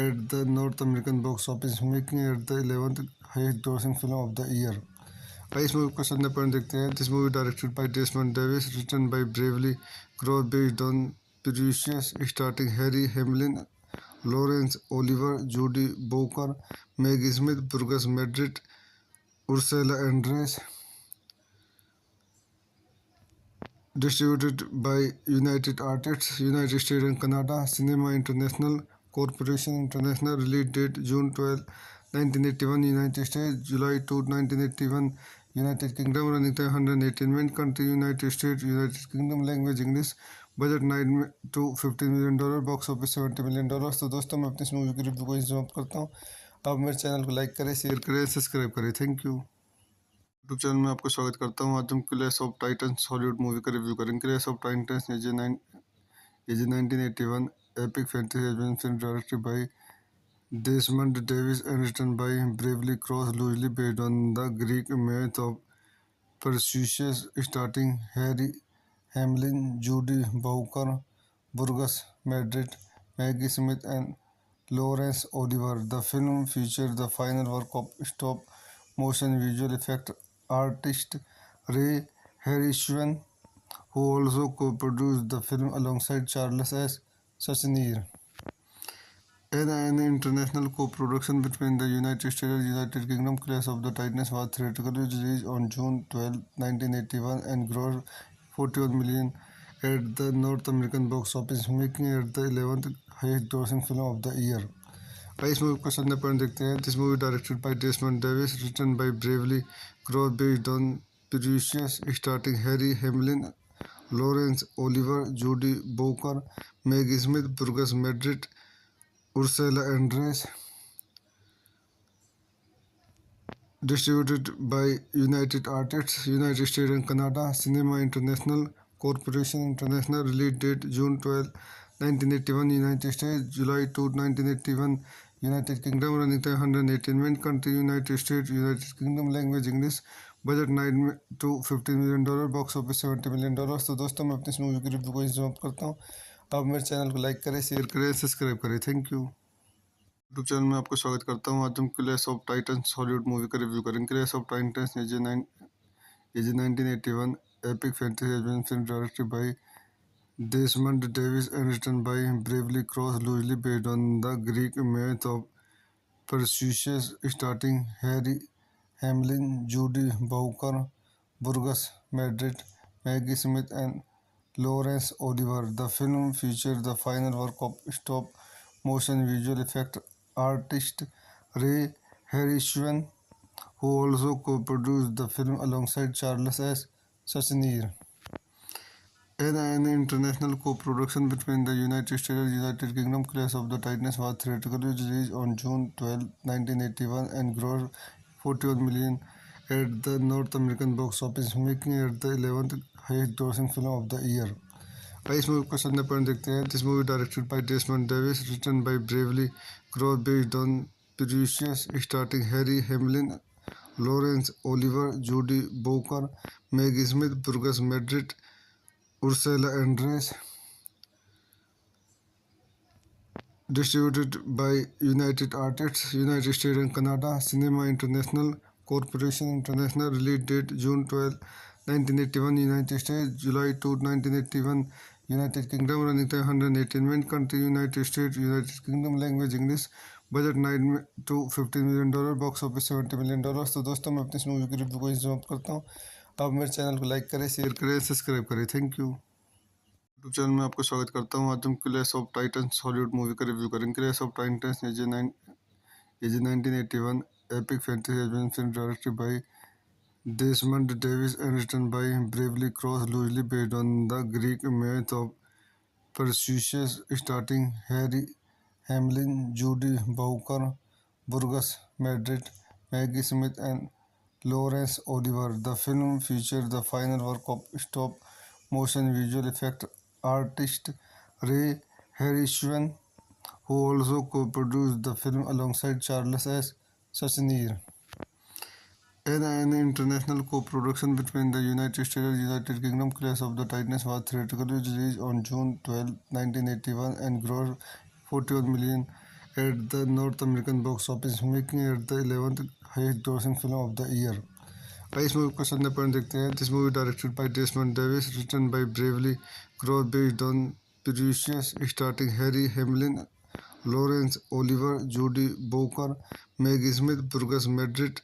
at the North American box office, making it the 11th highest grossing film of the year. इस movie को संदर्भ पर देखते हैं। This movie directed by Desmond Davis, written by Beverley Cross, based on previous, starting Harry Hamlin, Laurence Olivier, Judi Bowker, Maggie Smith, Burgess Meredith, Ursula Andress. Distributed by United Artists, United States and Canada, Cinema International Corporation International, release date June 12, 1981, United States, July 2, 1981, United Kingdom, running time 118 minutes, country United States, United Kingdom, language English, budget 9 to 15 million dollar, box office 70 million dollar. तो दोस्तों मैं अपनी इस movie की review को यहीं समाप्त करता हूँ। आप मेरे चैनल को लाइक करें, शेयर करें, सब्सक्राइब करें। Thank you. यूट्यूब चैनल में आपको स्वागत करता हूँ। आज हम Clash of Titans Hollywood movie का रिव्यू करेंगे। Clash of Titans is a 1981 epic fantasy adventure film directed by Desmond Davis and written by Bravely Cross, loosely based on the Greek myth of Perseus, starring Harry Hamlin, Judy Bowker, Burgess Madrid, Maggie Smith, and Laurence Olivier. The film features the final work of stop-motion visual effect artist Ray Harryhausen, who also co-produced the film alongside Charles S. Schneer. An international co-production between the United States and United Kingdom, Clash of the Titans was theatrically released on June 12, 1981 and grossed 41 million at the North American box office, making it the 11th highest grossing film of the year. इस movie को संदर्भ पर देखते हैं। This movie directed by Desmond Davis, written by Beverley Cross, based on previous starting Harry Hamlin, Laurence Olivier, Judi Bowker, Maggie Smith, Burgess Meredith, Ursula Andress. Distributed by United Artists, United States and Canada, Cinema International Corporation International. Release date June 12, 1981, United States, July 2, 1981, United Kingdom. Running time 118 minutes. Country United States, United Kingdom. Language English. Budget 9 to 15 million dollar, box office 70 million dollar. तो दोस्तों मैं अपनी इस movie की review को यहीं समाप्त करता हूँ। आप मेरे चैनल को लाइक करें, शेयर करें, सब्सक्राइब करें। Thank you. यूट्यूब चैनल में आपको स्वागत करता हूँ। आज हम Clash of Titans Hollywood movie का रिव्यू करेंगे। Clash of Titans is a 1981 epic fantasy adventure film directed by Desmond Davis and written by Bravely Cross, loosely based on the Greek myth of Perseus, starring Harry Hamlin, Judy Bowker, Burgess Madrid, Maggie Smith, and Laurence Olivier. The film features the final work of stop-motion visual effect artist Ray Harryhausen, who also co-produced the film alongside Charles S. Schneer. An international co-production between the United States and United Kingdom, Clash of the Titans was theatrically released on June 12, 1981 and grossed 41 million at the North American box office, making it the 11th highest grossing film of the year. इस movie को संदर्भ पर देखते हैं। This movie directed by Desmond Davis, written by Beverley Cross, based on previous starting Harry Hamlin, Laurence Olivier, Judi Bowker, Maggie Smith, Burgess Meredith, Ursula Andress. Distributed by United Artists, United States and Canada, Cinema International Corporation International. Release date June 12, 1981, United States, July 2, 1981, United Kingdom. Running time 118 minutes. Country United States, United Kingdom. Language English. Budget 9 to 15 million dollar, box office 70 million dollar. तो दोस्तों मैं अपनी इस movie की review को यहीं समाप्त करता हूँ। आप मेरे चैनल को लाइक करें, शेयर करें, सब्सक्राइब करें। Thank you. यूट्यूब चैनल में आपको स्वागत करता हूँ। आज हम Clash of Titans Hollywood movie का रिव्यू करेंगे। Clash of Titans is a 1981 epic fantasy adventure film directed by Desmond Davis and written by Bravely Cross, loosely based on the Greek myth of Perseus, starring Harry Hamlin, Judy Bowker, Burgess Madrid, Maggie Smith, and Laurence Olivier. The film features the final work of stop-motion visual effect artist Ray Harryhausen, who also co-produced the film alongside Charles S. Schneer. An international co-production between the United States and United Kingdom, Clash of the Titans was theatrically released on June 12, 1981 and grossed 41 million at the North American box office, making it the 11th highest grossing film of the year. इस movie को संदर्भ पर देखते हैं। This movie directed by Desmond Davis, written by Beverley Cross, based on previous starting Harry Hamlin, Laurence Olivier, Judi Bowker, Maggie Smith, Burgess Meredith,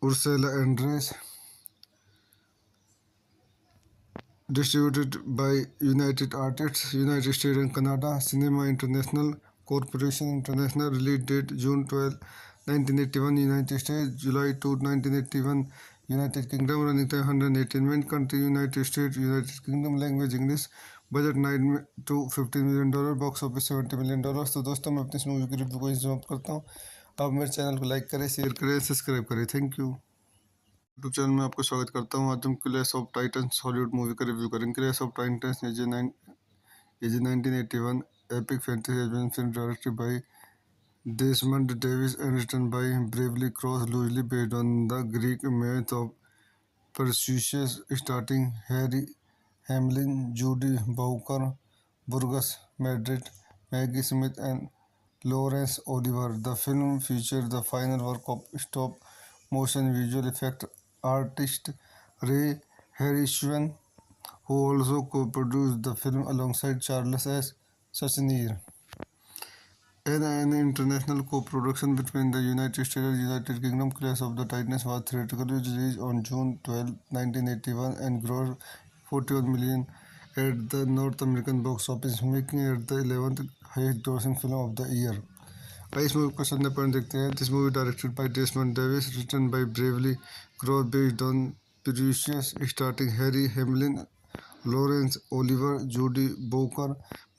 Ursula Andress. Distributed by United Artists, United States and Canada, Cinema International Corporation International. Release date June 12, 1981, United States, July 2, 1981, United Kingdom. Running time 118 minutes. Country United States, United Kingdom. Language English. Budget 9 to 15 million dollar, box office 70 million dollar. तो दोस्तों मैं अपनी इस movie की review को यहीं समाप्त करता हूँ। आप मेरे चैनल को लाइक करें, शेयर करें, सब्सक्राइब करें। Thank you. यूट्यूब चैनल में आपका स्वागत करता हूँ। आज हम Clash of Titans Hollywood movie का रिव्यू करेंगे। Clash of Titans is a 1981 epic fantasy adventure film directed by Desmond Davis and written by Bravely Cross, loosely based on the Greek myth of Perseus, starring Harry Hamlin, Judy Bowker, Burgess Madrid, Maggie Smith, and Laurence Olivier. The film featured the final work of stop-motion visual effect artist Ray Harryhausen, who also co-produced the film alongside Charles S. Schneer. An international co-production between the United States and United Kingdom, Clash of the Titans was theatrically released on June 12, 1981 and grossed 41 million at the North American box office, making it the 11th highest grossing film of the year. इस movie को संदर्भ पर देखते हैं. This movie directed by Desmond Davis, written by Bravely Cross, based on Perseus, starring Harry Hamlin, Laurence Olivier, Judy Bowker,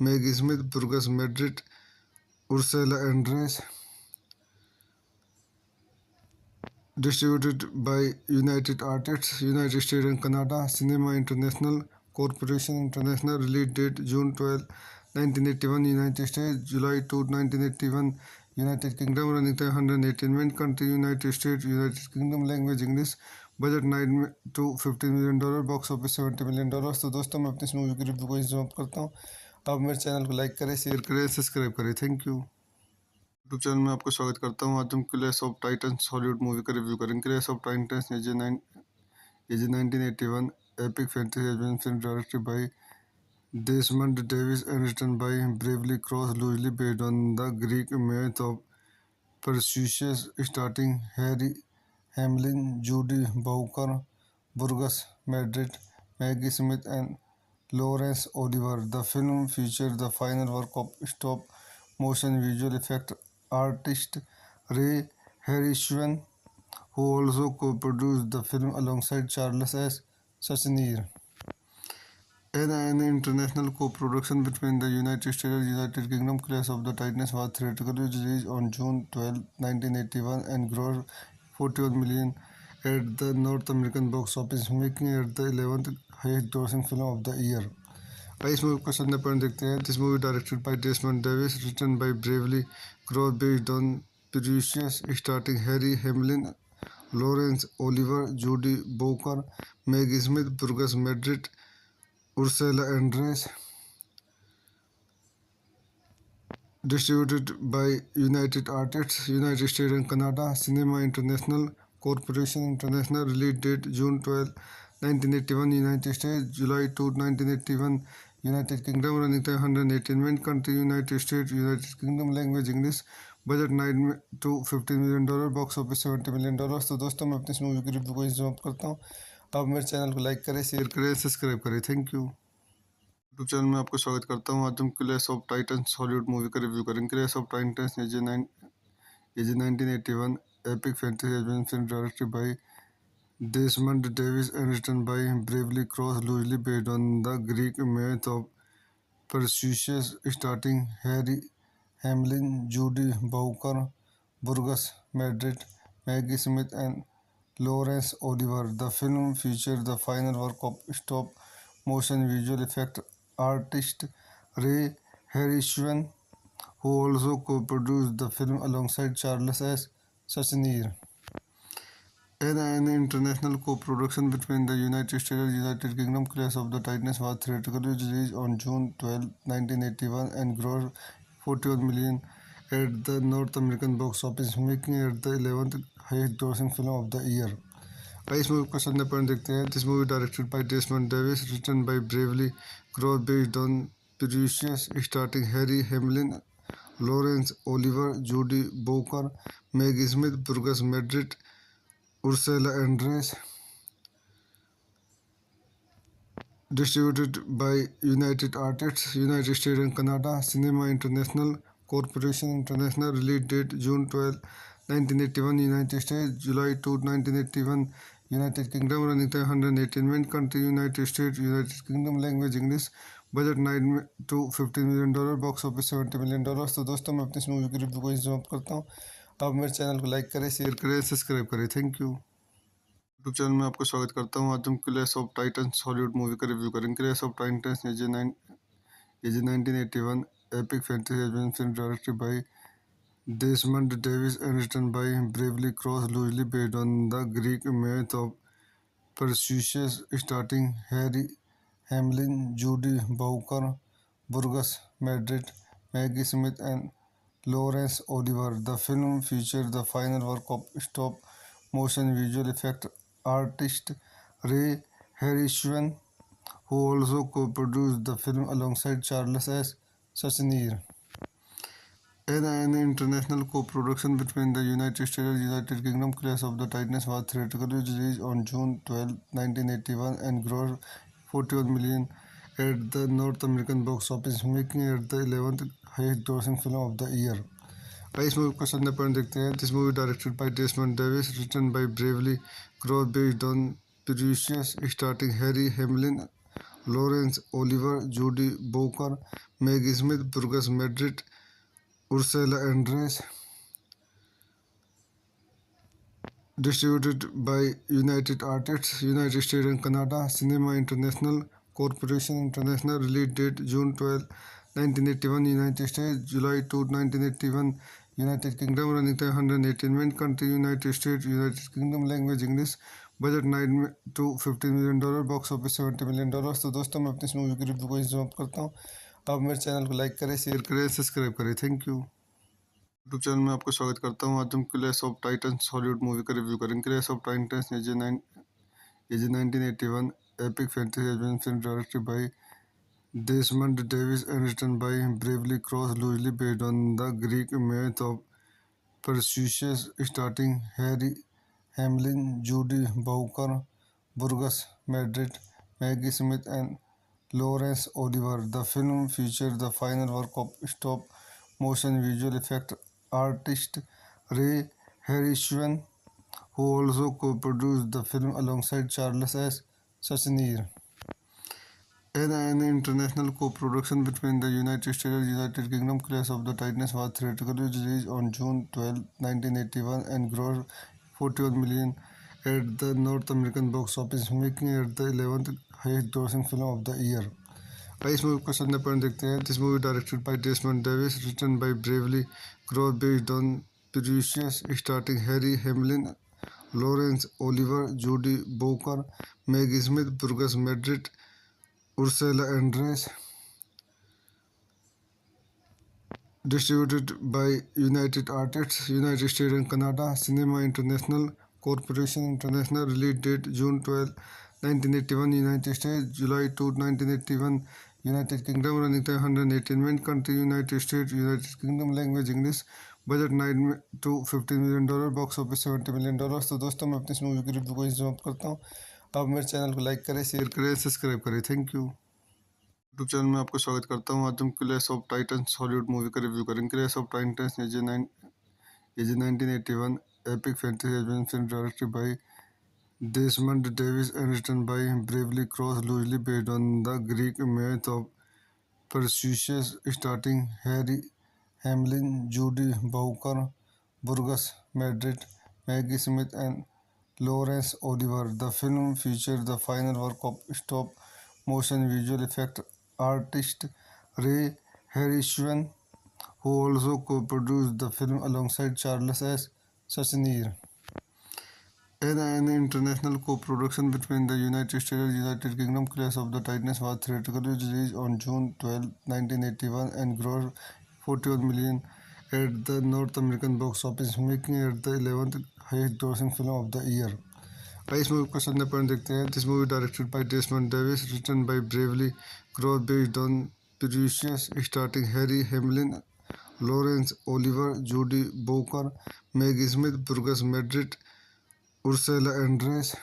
Maggie Smith, Burgess Madrid, Ursula Andress. Distributed by United Artists, United States and Canada, Cinema International Corporation International. Release date June 12, 1981, United States, July 2, 1981, United Kingdom. Running time 118 minutes. Country United States, United Kingdom. Language English. Budget 9 to 15 million dollar. Box office 70 million dollar. तो दोस्तों मैं अपनी इस movie की review को यहीं समाप्त करता हूँ. आप मेरे चैनल को लाइक करें, शेयर करें, सब्सक्राइब करें. Thank you. यूट्यूब चैनल में आपका स्वागत करता हूँ. आज हम Clash of Titans Hollywood movie का रिव्यू करेंगे. Clash of Titans is a 1981 epic fantasy adventure film directed by Desmond Davis and written by Bravely Cross, loosely based on the Greek myth of Perseus, starring Harry Hamlin, Judy Bowker, Burgess Madrid, Maggie Smith, and Laurence Olivier. The film featured the final work of stop-motion visual effect artist Ray Harryhausen, who also co-produced the film alongside Charles S. Schneer. An international co-production between the United States and United Kingdom, Clash of the Titans was theatrically released on June 12, 1981 and grossed 41 million at the North American box office, making it the 11th highest grossing film of the year. इस movie को संदर्भ पर देखते हैं. This movie directed by Desmond Davis, written by Bravely Cross, based on Perseus, starring Harry Hamlin, Laurence Olivier, Judy Bowker, Maggie Smith, Burgess Madrid, Ursula Andress. Distributed by United Artists, United States and Canada, Cinema International Corporation International. Release date June 12, 1981, United States, July 2, 1981, United Kingdom. Running time 118 minutes. Country United States, United Kingdom. Language English. Budget 9 to 15 million dollar. Box office 70 million dollar. तो दोस्तों मैं अपनी इस movie की review को यहीं समाप्त करता हूँ. आप मेरे चैनल को लाइक करें, शेयर करें, सब्सक्राइब करें. Thank you. यूट्यूब चैनल में आपका स्वागत करता हूँ. आज हम Clash of Titans Hollywood movie का रिव्यू करेंगे. Clash of Titans is a 1981 epic fantasy adventure film directed by Desmond Davis and written by Bravely Cross, loosely based on the Greek myth of Perseus, starring Harry Hamlin, Judy Bowker, Burgess Madrid, Maggie Smith, and Laurence Olivier. The film featured the final work of stop-motion visual effect artist Ray Harryhausen, who also co-produced the film alongside Charles S. Schneer. An international co-production between the United States and United Kingdom, Clash of the Titans was theatrically released on June 12, 1981 and grossed 41 million at the North American box office, making it the 11th highest grossing film of the year. इस movie को संदर्भ पर देखते हैं. This movie directed by Desmond Davis, written by Bravely Cross, based on Perseus, starring Harry Hamlin, Laurence Olivier, Judy Bowker, Maggie Smith, Burgess Madrid, Ursula Andress. Distributed by United Artists, United States and Canada, Cinema International Corporation International. Release date June 12, 1981, United States, July 2, 1981, United Kingdom. Running time 118 minutes. Country United States, United Kingdom. Language English. Budget 9 to 15 million dollar. Box office 70 million dollar. तो दोस्तों मैं अपनी इस movie की review को यहीं समाप्त करता हूँ. आप मेरे चैनल को लाइक करें, शेयर करें, सब्सक्राइब करें. Thank you. यूट्यूब चैनल में आपका स्वागत करता हूँ। आज हम Clash of Titans Hollywood movie का रिव्यू करेंगे। Clash of Titans is a 1981 epic fantasy adventure film directed by Desmond Davis and written by Bravely Cross, loosely based on the Greek myth of Perseus, starring Harry Hamlin, Judy Bowker, Burgess Madrid, Maggie Smith, and Laurence Olivier. The film features the final work of stop-motion visual effect artist Ray Harryhausen, who also co-produced the film alongside Charles S. Schneer. An international co-production between the United States and United Kingdom, Clash of the Titans was theatrically released on June 12, 1981 and grossed 41 million at the North American box office, making it the 11th highest grossing film of the year. इस movie का संदर्भ पर देखते हैं. This movie directed by Desmond Davis, written by Bravely Cross, based on Perseus, starring Harry Hamlin, Laurence Olivier, Judy Bowker, Maggie Smith, Burgess Madrid, Ursula Andress. Distributed by United Artists, United States and Canada, Cinema International Corporation International. Release date June 12, 1981, United States, July 2, 1981, United Kingdom. Running time 118 minutes. Country United States, United Kingdom. Language English. Budget 9 to 15 million dollar. Box office 70 million dollar. तो दोस्तों मैं अपनी इस movie की review को समाप्त करता हूँ. आप मेरे चैनल को लाइक करें, शेयर करें, सब्सक्राइब करें. Thank you. यूट्यूब चैनल में आपका स्वागत करता हूँ. आज हम Clash of Titans Hollywood movie का रिव्यू करेंगे. Clash of Titans is a 1981 epic fantasy adventure film directed by Desmond Davis and written by Bravely Cross, loosely based on the Greek myth of Perseus, starring Harry Hamlin, Judy Bowker, Burgess Madrid, Maggie Smith, and Laurence Olivier. The film features the final work of stop-motion visual effect artist Ray Harryhausen, who also co-produced the film alongside Charles S. Schneer. An international co-production between the United States and United Kingdom, Clash of the Titans was theatrically released on June 12, 1981 and grossed 41 million at the North American box office, making it the 11th highest grossing film of the year. इस movie का संदर्भ पर देखते हैं. This movie directed by Desmond Davis, written by Bravely Cross, based on Perseus, starring Harry Hamlin, Laurence Olivier, Judy Bowker, Maggie Smith, Burgess Madrid, Ursula Andress. Distributed by United Artists, United States and Canada, Cinema International Corporation International. Release date June 12, 1981, United States, July 2, 1981, United Kingdom. Running time 118 minutes. Country United States, United Kingdom. Language English. Budget 9 to 15 million dollar. Box office 70 million dollar. तो दोस्तों मैं अपनी इस movie की review को समाप्त करता हूँ. आप मेरे चैनल को लाइक करें, शेयर करें, सब्सक्राइब करें. Thank you. यूट्यूब चैनल में आपका स्वागत करता हूँ. आज हम Clash of Titans Hollywood movie का रिव्यू करेंगे. Clash of Titans is a 1981 epic fantasy adventure film directed by Desmond Davis and written by Bravely Cross, loosely based on the Greek myth of Perseus, starring Harry Hamlin, Judy Bowker, Burgess Madrid, Maggie Smith, and Laurence Olivier. The film features the final work of stop-motion visual effect artist Ray Harryhausen, who also co-produced the film alongside Charles S. Schneer. An international co-production between the United States and United Kingdom, Clash of the Titans was theatrically released on June 12, 1981 and grossed 41 million at the North American box office, making it the 11th highest grossing film of the year. इस movie का संदर्भ पर देखते हैं. This movie directed by Desmond Davis, written by Bravely Cross, based on Perseus, starring Harry Hamlin, Laurence Olivier, Judy Bowker, Maggie Smith, Burgess Madrid, Ursula Andress.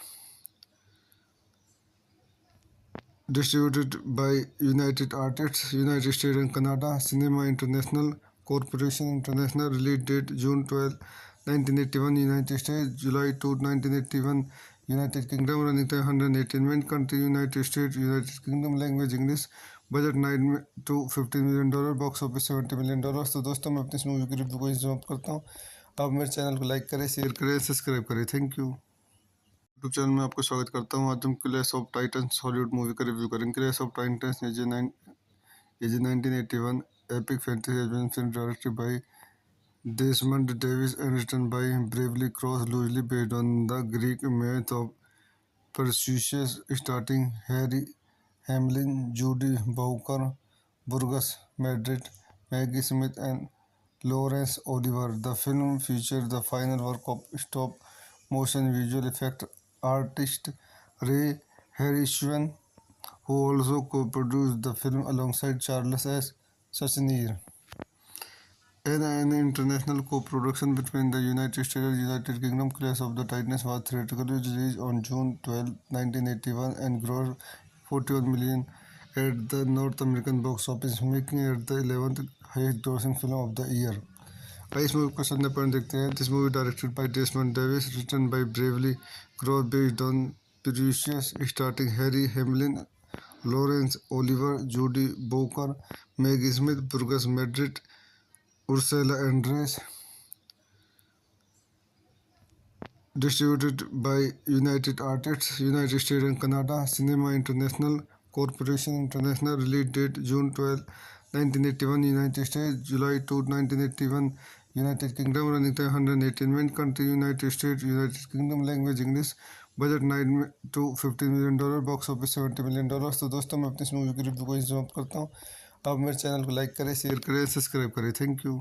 Distributed by United Artists, United States and Canada, Cinema International Corporation International. Release date June 12, 1981, United States, July 2, 1981, United Kingdom. Running time 118 minutes. Country United States, United Kingdom. Language English. Budget 9 to 15 million dollar. Box office 70 million dollar. तो दोस्तों मैं अपनी इस movie की review को समाप्त करता हूँ. आप मेरे चैनल को लाइक करें, शेयर करें, सब्सक्राइब करें. Thank you. यूट्यूब चैनल में आपको स्वागत करता हूँ। आज हम Clash of Titans Hollywood movie का रिव्यू करेंगे। Clash of Titans is a 1981 epic fantasy adventure film directed by Desmond Davis and written by Bravely Cross, loosely based on the Greek myth of Perseus, starring Harry Hamlin, Judy Bowker, Burgess Madrid, Maggie Smith, and Laurence Olivier. The film features the final work of stop-motion visual effect artist Ray Harryhausen, who also co-produced the film alongside Charles S. Schneer. An international co-production between the United States and United Kingdom, Clash of the Titans was theatrically released on June 12, 1981 and grossed 41 million at the North American box office, making it the 11th highest grossing film of the year. इस movie को संदर्भ पर देखते हैं. This movie directed by Desmond Davis, written by Bravely Cross, based on Perseus, starring Harry Hamlin, Laurence Olivier, Judy Bowker, Maggie Smith, Burgess Madrid, Ursula Andress. Distributed by United Artists, United States and Canada, Cinema International Corporation International, release date June 12, 1981, United States, July 2, 1981, United Kingdom, running time 118 minutes, country United States, United Kingdom, language English, budget 9 to 15 million dollar, box office 70 million dollar. तो दोस्तों मैं अपनी इस movie की review को समाप्त करता हूँ। आप मेरे चैनल को लाइक करें, शेयर करें, सब्सक्राइब करें। Thank you.